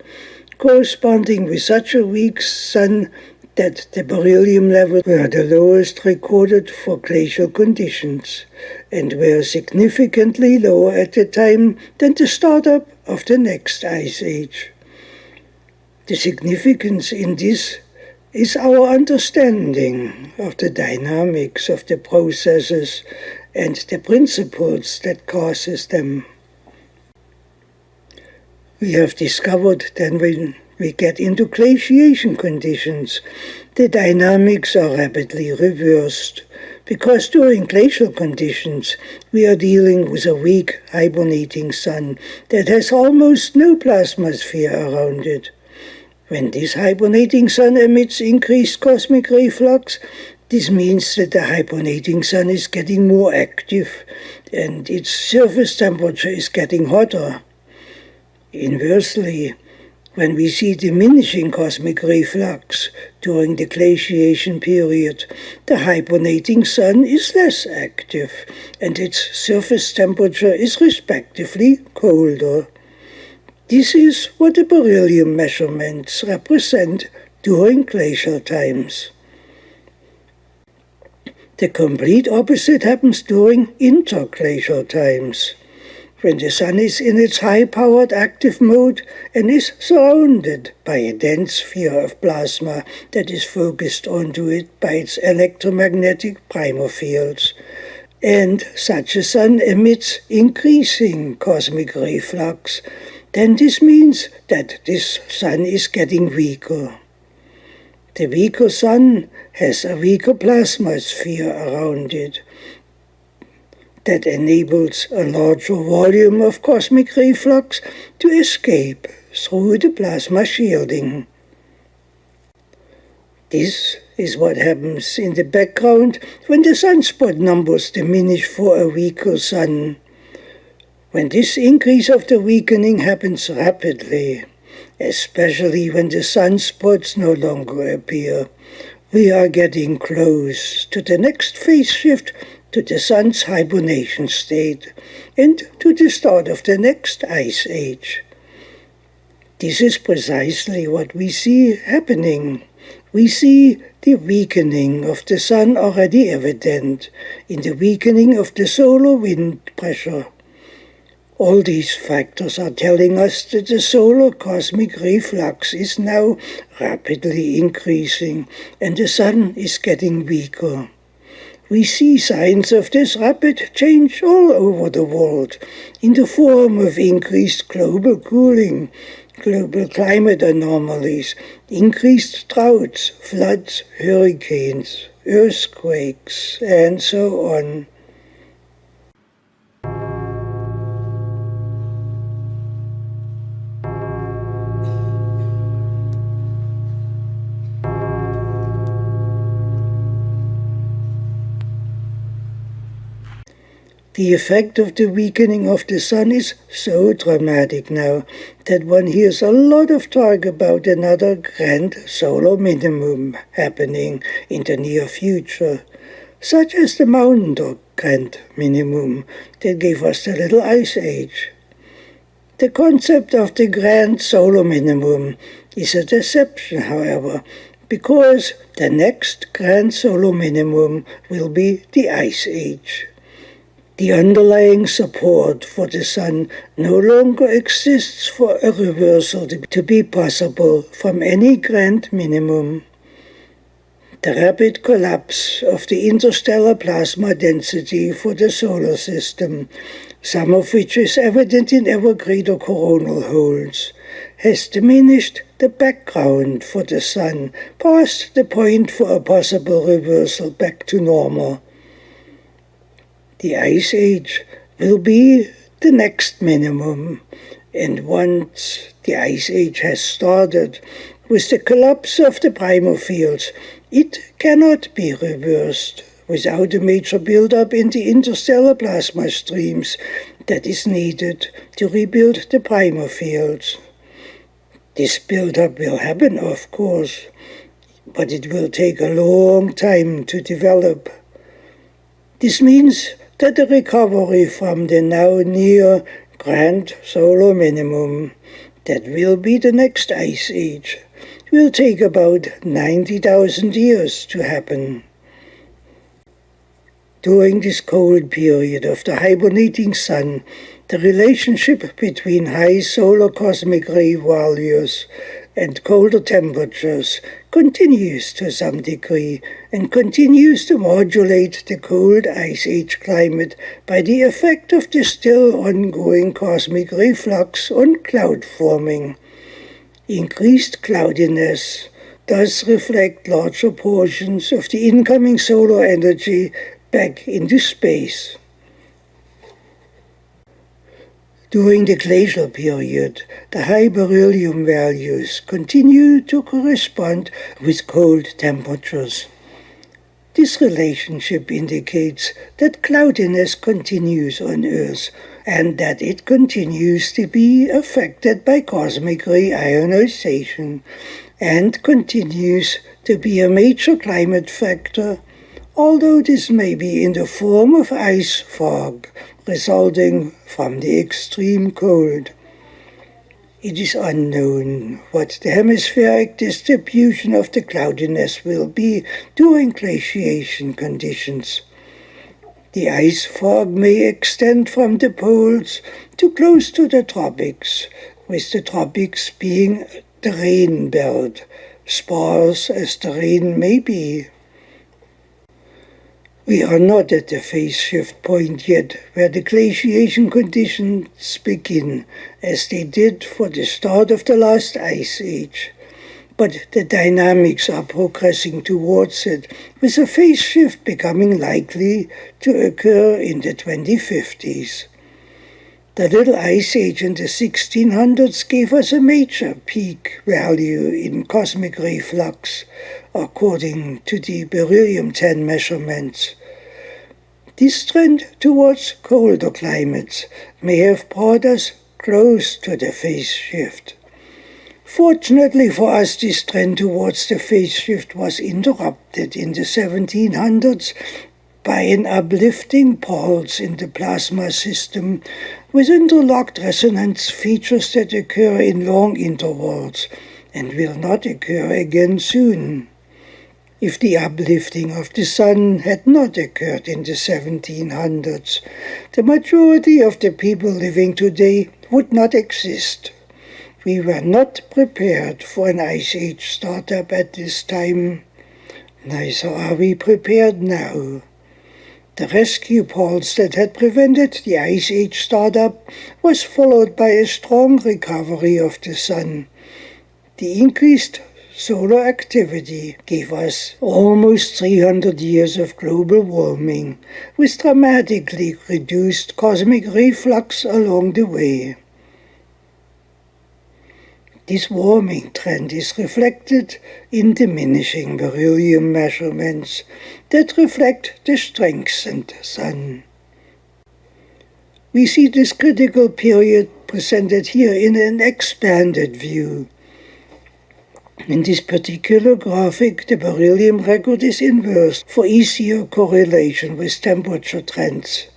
corresponding with such a weak sun that the beryllium levels were the lowest recorded for glacial conditions, and were significantly lower at the time than the startup of the next Ice Age. The significance in this is our understanding of the dynamics of the processes and the principles that causes them. We have discovered that when we get into glaciation conditions, the dynamics are rapidly reversed, because during glacial conditions we are dealing with a weak hibernating sun that has almost no plasmasphere around it. When this hibernating sun emits increased cosmic ray flux, this means that the hibernating sun is getting more active and its surface temperature is getting hotter. Inversely, when we see diminishing cosmic ray flux during the glaciation period, the hibernating sun is less active and its surface temperature is respectively colder. This is what the beryllium measurements represent during glacial times. The complete opposite happens during interglacial times, when the sun is in its high-powered active mode and is surrounded by a dense sphere of plasma that is focused onto it by its electromagnetic primer fields, and such a sun emits increasing cosmic ray flux, then this means that this sun is getting weaker. The weaker sun has a weaker plasma sphere around it that enables a larger volume of cosmic ray flux to escape through the plasma shielding. This is what happens in the background when the sunspot numbers diminish for a weaker sun. When this increase of the weakening happens rapidly, especially when the sunspots no longer appear, we are getting close to the next phase shift to the sun's hibernation state and to the start of the next Ice Age. This is precisely what we see happening. We see the weakening of the sun already evident in the weakening of the solar wind pressure. All these factors are telling us that the solar cosmic ray flux is now rapidly increasing and the sun is getting weaker. We see signs of this rapid change all over the world in the form of increased global cooling, global climate anomalies, increased droughts, floods, hurricanes, earthquakes, and so on. The effect of the weakening of the sun is so dramatic now that one hears a lot of talk about another grand solar minimum happening in the near future, such as the Mt. Doug grand minimum that gave us the Little Ice Age. The concept of the grand solar minimum is a deception, however, because the next grand solar minimum will be the Ice Age. The underlying support for the Sun no longer exists for a reversal to be possible from any grand minimum. The rapid collapse of the interstellar plasma density for the solar system, some of which is evident in ever greater coronal holes, has diminished the background for the Sun past the point for a possible reversal back to normal. The Ice Age will be the next minimum, and once the Ice Age has started, with the collapse of the primal fields, it cannot be reversed without a major build-up in the interstellar plasma streams that is needed to rebuild the primal fields. This build-up will happen, of course, but it will take a long time to develop. This means that the recovery from the now near grand solar minimum, that will be the next Ice Age, will take about 90,000 years to happen. During this cold period of the hibernating Sun, the relationship between high solar cosmic ray values and colder temperatures continues to some degree and continues to modulate the cold Ice Age climate by the effect of the still ongoing cosmic ray flux on cloud forming. Increased cloudiness does reflect larger portions of the incoming solar energy back into space. During the glacial period, the high beryllium values continue to correspond with cold temperatures. This relationship indicates that cloudiness continues on Earth and that it continues to be affected by cosmic ray ionization and continues to be a major climate factor, although this may be in the form of ice fog resulting from the extreme cold. It is unknown what the hemispheric distribution of the cloudiness will be during glaciation conditions. The ice fog may extend from the poles to close to the tropics, with the tropics being the rain belt, sparse as the rain may be. We are not at the phase shift point yet, where the glaciation conditions begin, as they did for the start of the last Ice Age. But the dynamics are progressing towards it, with a phase shift becoming likely to occur in the 2050s. The little Ice Age in the 1600s gave us a major peak value in cosmic ray flux, according to the beryllium-10 measurements. This trend towards colder climates may have brought us close to the phase shift. Fortunately for us, this trend towards the phase shift was interrupted in the 1700s by an uplifting pulse in the plasma system with interlocked resonance features that occur in long intervals and will not occur again soon. If the uplifting of the Sun had not occurred in the 1700s, the majority of the people living today would not exist. We were not prepared for an Ice Age startup at this time. Neither are we prepared now. The rescue pulse that had prevented the Ice Age startup was followed by a strong recovery of the Sun. The increased solar activity gave us almost 300 years of global warming, with dramatically reduced cosmic ray flux along the way. This warming trend is reflected in diminishing beryllium measurements that reflect the strengthened Sun. We see this critical period presented here in an expanded view. In this particular graphic, the beryllium record is inverse for easier correlation with temperature trends.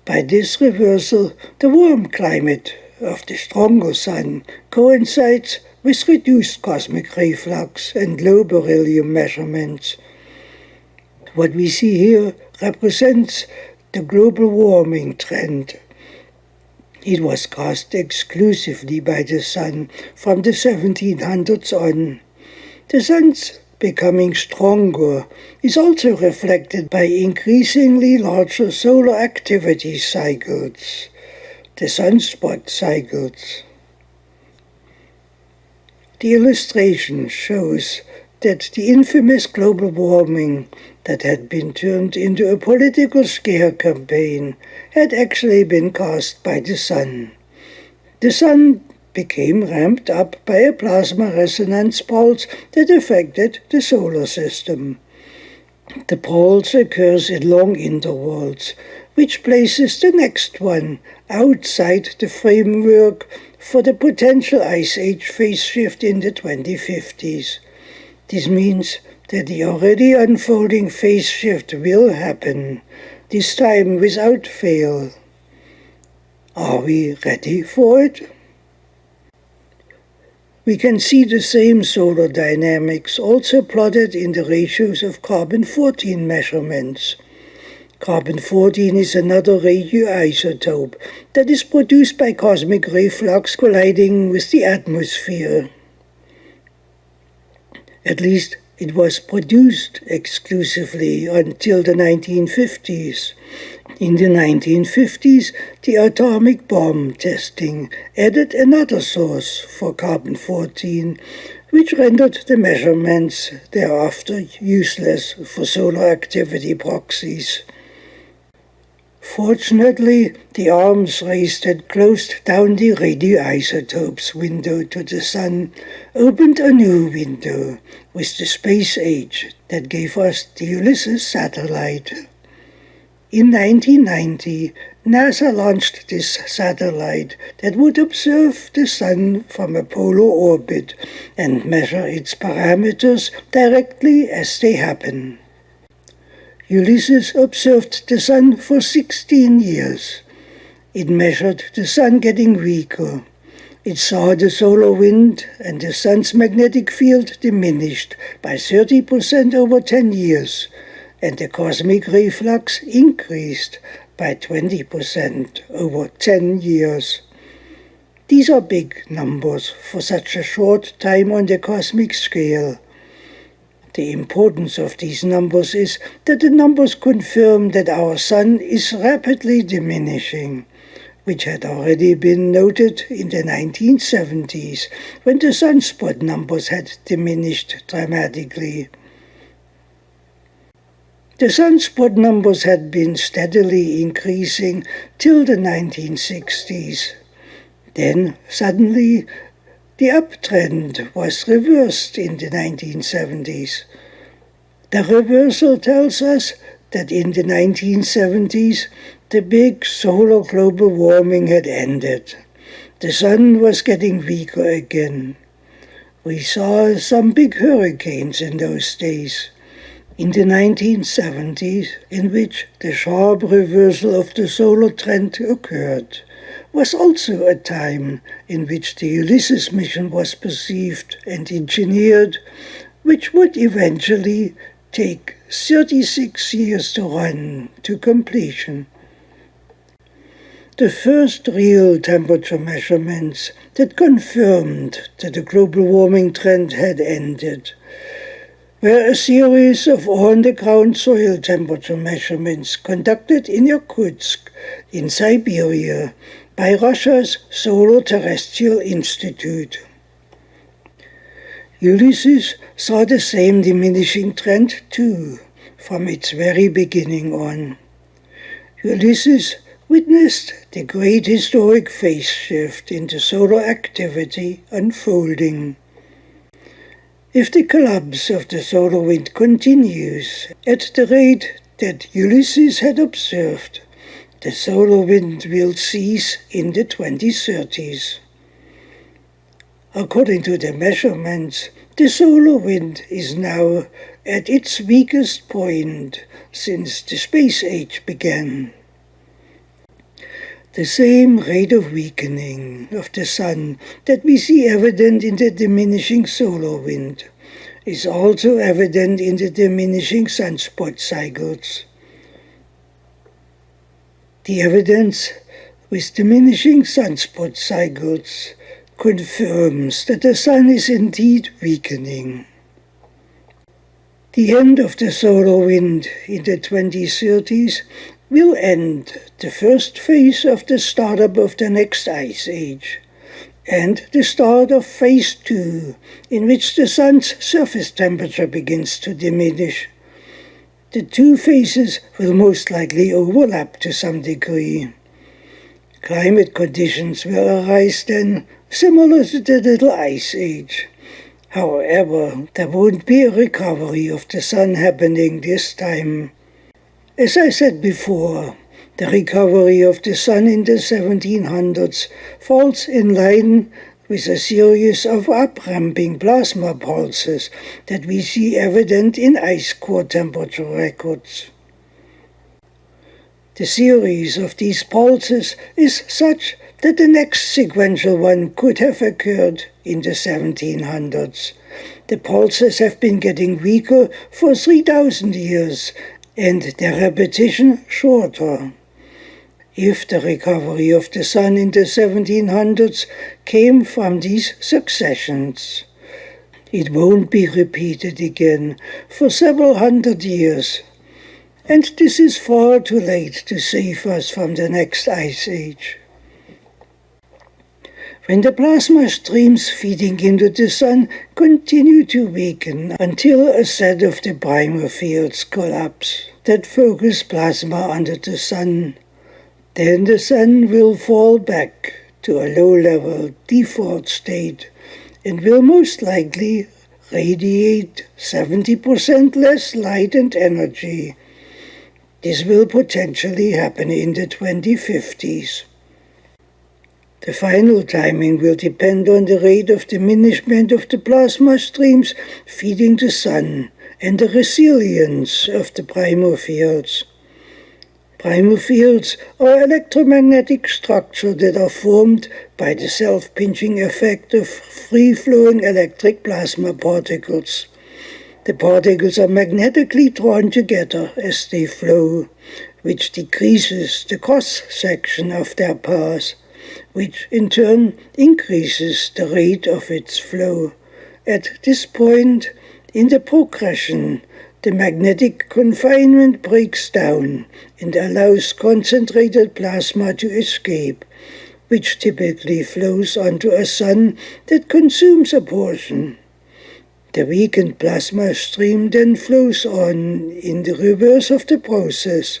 By this reversal, the warm climate of the stronger Sun coincides with reduced cosmic ray flux and low beryllium measurements. What we see here represents the global warming trend. It was caused exclusively by the Sun from the 1700s on. The Sun's becoming stronger is also reflected by increasingly larger solar activity cycles, the sunspot cycles. The illustration shows that the infamous global warming that had been turned into a political scare campaign had actually been caused by the Sun. The Sun became ramped up by a plasma resonance pulse that affected the solar system. The pulse occurs in long intervals, which places the next one outside the framework for the potential ice age phase shift in the 2050s. This means that the already unfolding phase shift will happen, this time without fail. Are we ready for it? We can see the same solar dynamics also plotted in the ratios of carbon-14 measurements. Carbon-14 is another radioisotope that is produced by cosmic ray flux colliding with the atmosphere. At least it was produced exclusively until the 1950s. In the 1950s, the atomic bomb testing added another source for carbon-14, which rendered the measurements thereafter useless for solar activity proxies. Fortunately, the arms race that closed down the radioisotopes window to the Sun opened a new window with the space age that gave us the Ulysses satellite. In 1990, NASA launched this satellite that would observe the Sun from a polar orbit and measure its parameters directly as they happen. Ulysses observed the Sun for 16 years. It measured the Sun getting weaker. It saw the solar wind and the Sun's magnetic field diminished by 30% over 10 years, and the cosmic ray flux increased by 20% over 10 years. These are big numbers for such a short time on the cosmic scale. The importance of these numbers is that the numbers confirm that our Sun is rapidly diminishing, which had already been noted in the 1970s when the sunspot numbers had diminished dramatically. The sunspot numbers had been steadily increasing till the 1960s. Then, suddenly, the uptrend was reversed in the 1970s. The reversal tells us that in the 1970s, the big solar global warming had ended. The Sun was getting weaker again. We saw some big hurricanes in those days. In the 1970s, in which the sharp reversal of the solar trend occurred, was also a time in which the Ulysses mission was perceived and engineered, which would eventually take 36 years to run to completion. The first real temperature measurements that confirmed that the global warming trend had ended were a series of on-the-ground soil temperature measurements conducted in Irkutsk, in Siberia, by Russia's Solar Terrestrial Institute. Ulysses saw the same diminishing trend too, from its very beginning on. Ulysses witnessed the great historic phase shift in the solar activity unfolding. If the collapse of the solar wind continues at the rate that Ulysses had observed, the solar wind will cease in the 2030s. According to the measurements, the solar wind is now at its weakest point since the space age began. The same rate of weakening of the sun that we see evident in the diminishing solar wind is also evident in the diminishing sunspot cycles. The evidence with diminishing sunspot cycles confirms that the sun is indeed weakening. The end of the solar wind in the 2030s will end the first phase of the startup of the next ice age, and the start of phase 2, in which the sun's surface temperature begins to diminish. The two phases will most likely overlap to some degree. Climate conditions will arise then, similar to the Little Ice Age. However, there won't be a recovery of the sun happening this time. As I said before, the recovery of the sun in the 1700s falls in line with a series of up-ramping plasma pulses that we see evident in ice core temperature records. The series of these pulses is such that the next sequential one could have occurred in the 1700s. The pulses have been getting weaker for 3,000 years, and their repetition shorter. If the recovery of the sun in the 1700s came from these successions, it won't be repeated again for several hundred years, and this is far too late to save us from the next ice age. When the plasma streams feeding into the sun continue to weaken until a set of the primal fields collapse that focus plasma under the sun, then the sun will fall back to a low-level default state and will most likely radiate 70% less light and energy. This will potentially happen in the 2050s. The final timing will depend on the rate of diminishment of the plasma streams feeding the sun and the resilience of the primal fields. Primal fields are electromagnetic structures that are formed by the self-pinching effect of free-flowing electric plasma particles. The particles are magnetically drawn together as they flow, which decreases the cross-section of their path, which in turn increases the rate of its flow. At this point in the progression, the magnetic confinement breaks down and allows concentrated plasma to escape, which typically flows onto a sun that consumes a portion. The weakened plasma stream then flows on in the reverse of the process.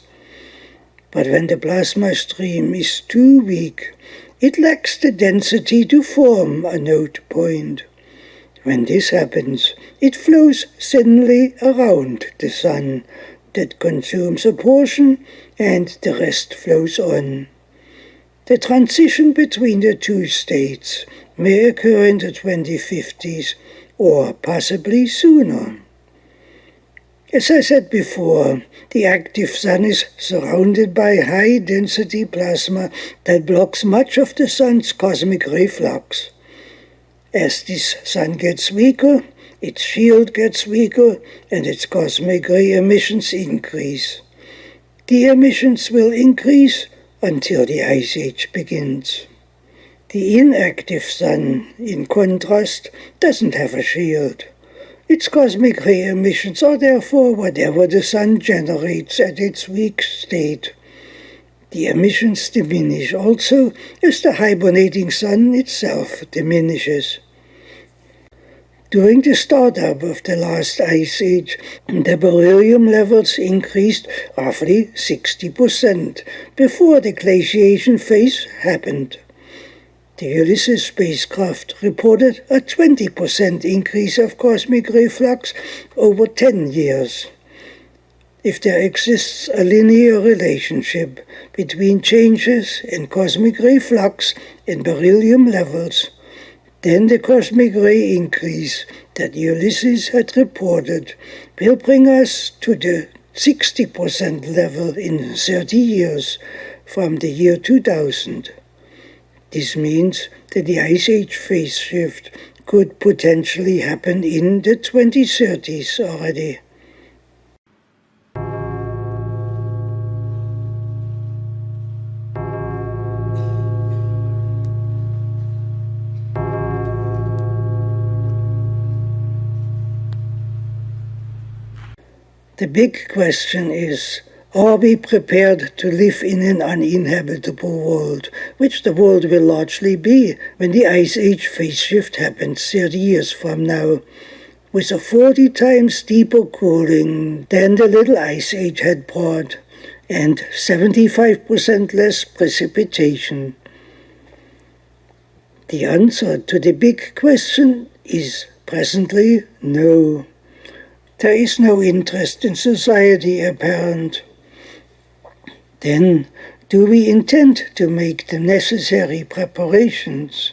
But when the plasma stream is too weak, it lacks the density to form a node point. When this happens, it flows thinly around the sun that consumes a portion and the rest flows on. The transition between the two states may occur in the 2050s or possibly sooner. As I said before, the active sun is surrounded by high-density plasma that blocks much of the sun's cosmic ray flux. As this sun gets weaker, its shield gets weaker, and its cosmic ray emissions increase. The emissions will increase until the ice age begins. The inactive sun, in contrast, doesn't have a shield. Its cosmic ray emissions are therefore whatever the sun generates at its weak state. The emissions diminish also as the hibernating sun itself diminishes. During the startup of the last ice age, the beryllium levels increased roughly 60% before the glaciation phase happened. The Ulysses spacecraft reported a 20% increase of cosmic ray flux over 10 years. If there exists a linear relationship between changes in cosmic ray flux and beryllium levels, then the cosmic ray increase that Ulysses had reported will bring us to the 60% level in 30 years, from the year 2000. This means that the Ice Age phase shift could potentially happen in the 2030s already. The big question is, are we prepared to live in an uninhabitable world, which the world will largely be when the Ice Age phase shift happens 30 years from now, with a 40 times deeper cooling than the little Ice Age had brought, and 75% less precipitation? The answer to the big question is presently no. There is no interest in society apparent. Then, do we intend to make the necessary preparations?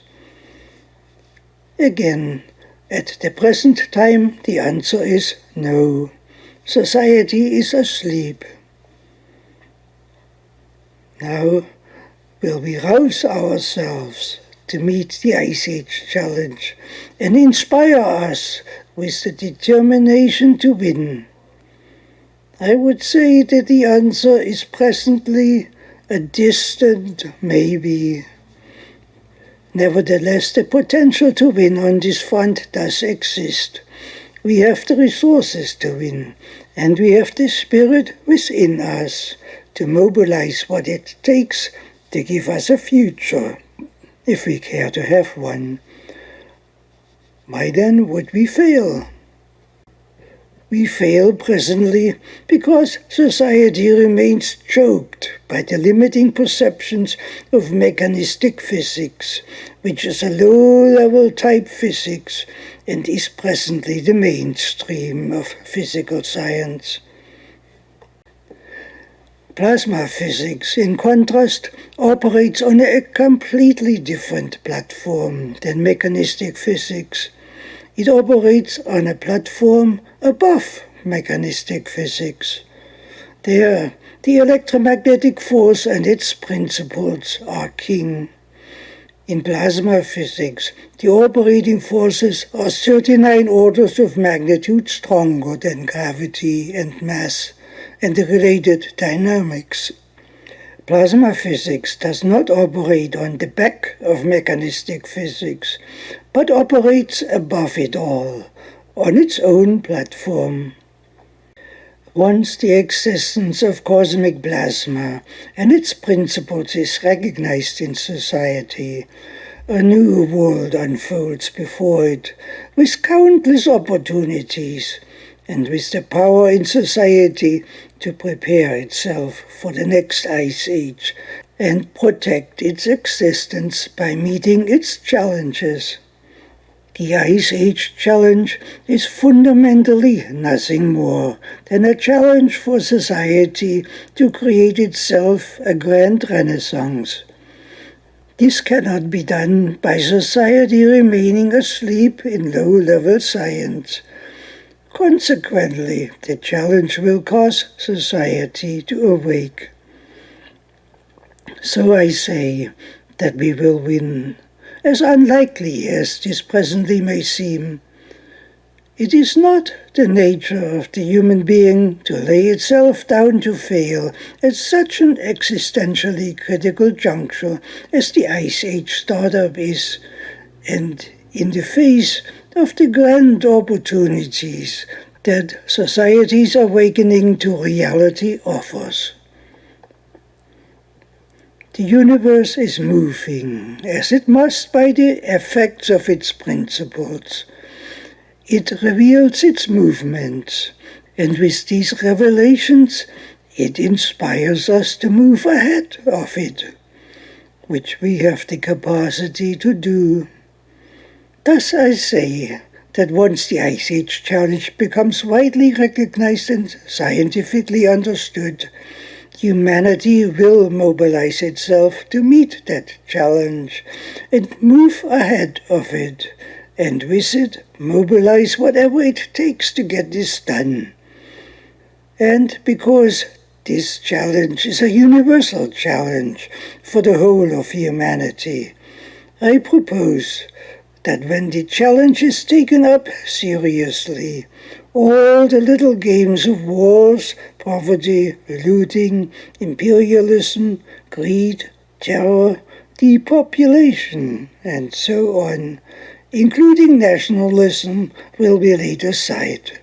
Again, at the present time, the answer is no. Society is asleep. Now, will we rouse ourselves to meet the Ice Age challenge and inspire us with the determination to win? I would say that the answer is presently a distant maybe. Nevertheless, the potential to win on this front does exist. We have the resources to win, and we have the spirit within us to mobilize what it takes to give us a future, if we care to have one. Why then would we fail? We fail presently because society remains choked by the limiting perceptions of mechanistic physics, which is a low-level type physics and is presently the mainstream of physical science. Plasma physics, in contrast, operates on a completely different platform than mechanistic physics. It operates on a platform above mechanistic physics. There, the electromagnetic force and its principles are king. In plasma physics, the operating forces are 39 orders of magnitude stronger than gravity and mass and the related dynamics. Plasma physics does not operate on the back of mechanistic physics, but operates above it all, on its own platform. Once the existence of cosmic plasma and its principles is recognized in society, a new world unfolds before it, with countless opportunities, and with the power in society to prepare itself for the next Ice Age and protect its existence by meeting its challenges. The Ice Age challenge is fundamentally nothing more than a challenge for society to create itself a grand renaissance. This cannot be done by society remaining asleep in low-level science. Consequently, the challenge will cause society to awake. So I say that we will win, as unlikely as this presently may seem. It is not the nature of the human being to lay itself down to fail at such an existentially critical juncture as the Ice Age startup is, and in the face of the grand opportunities that society's awakening to reality offers. The universe is moving, as it must by the effects of its principles. It reveals its movements, and with these revelations, it inspires us to move ahead of it, which we have the capacity to do. Thus I say that once the Ice Age challenge becomes widely recognized and scientifically understood, humanity will mobilize itself to meet that challenge and move ahead of it, and with it mobilize whatever it takes to get this done. And because This challenge is a universal challenge for the whole of humanity. I propose that when the challenge is taken up seriously, all the little games of wars, poverty, looting, imperialism, greed, terror, depopulation, and so on, including nationalism, will be laid aside.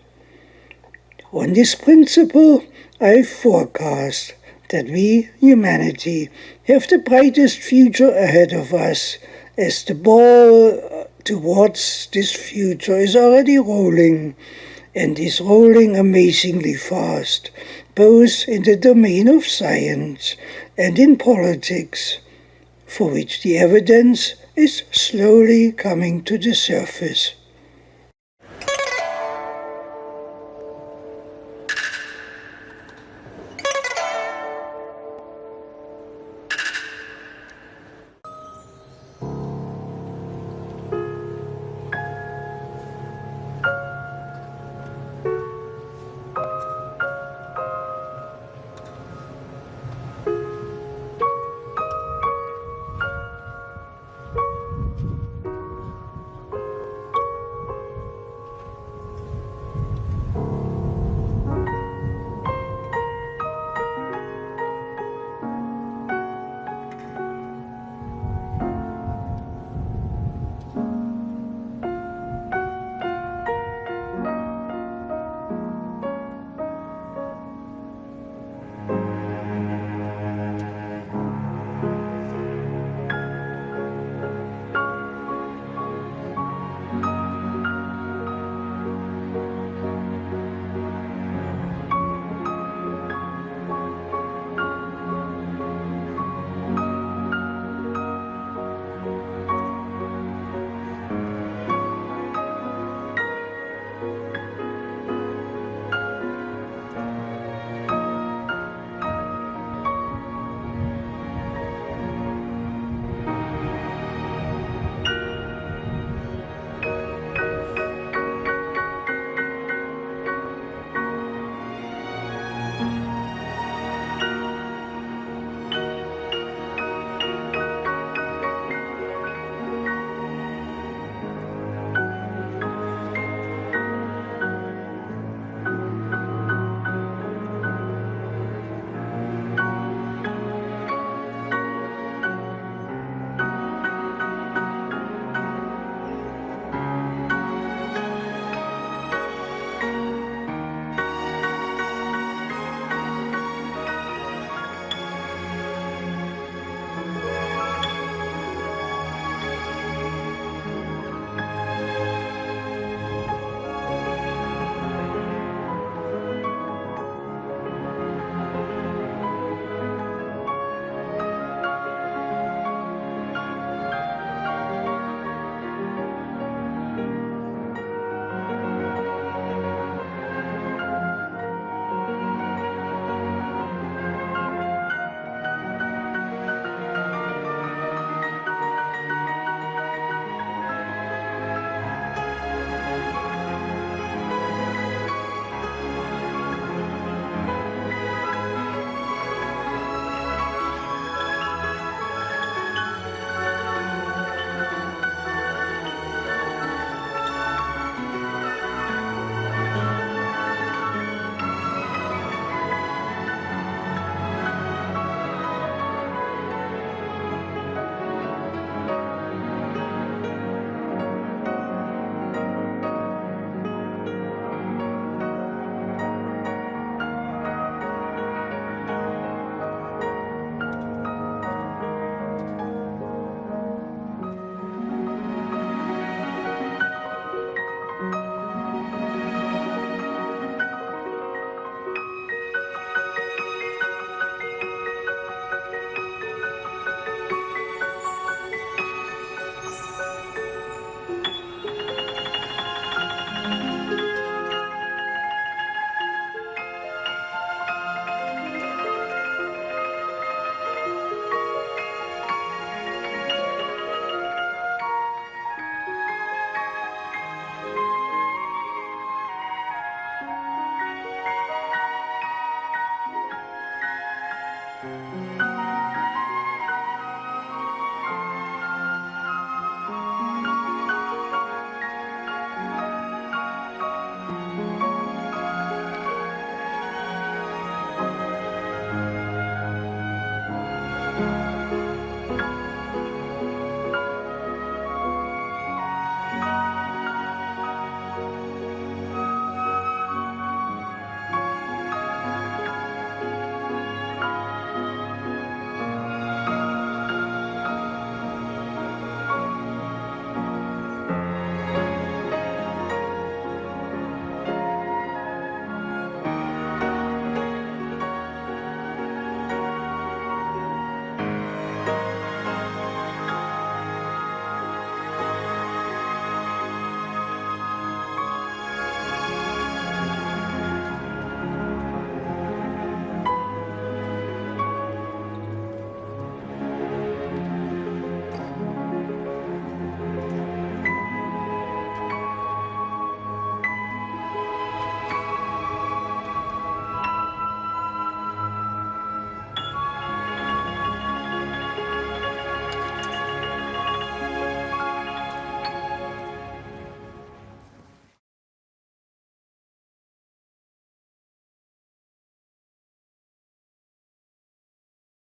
On this principle, I forecast that we, humanity, have the brightest future ahead of us, as the ball towards this future is already rolling, and is rolling amazingly fast, both in the domain of science and in politics, for which the evidence is slowly coming to the surface.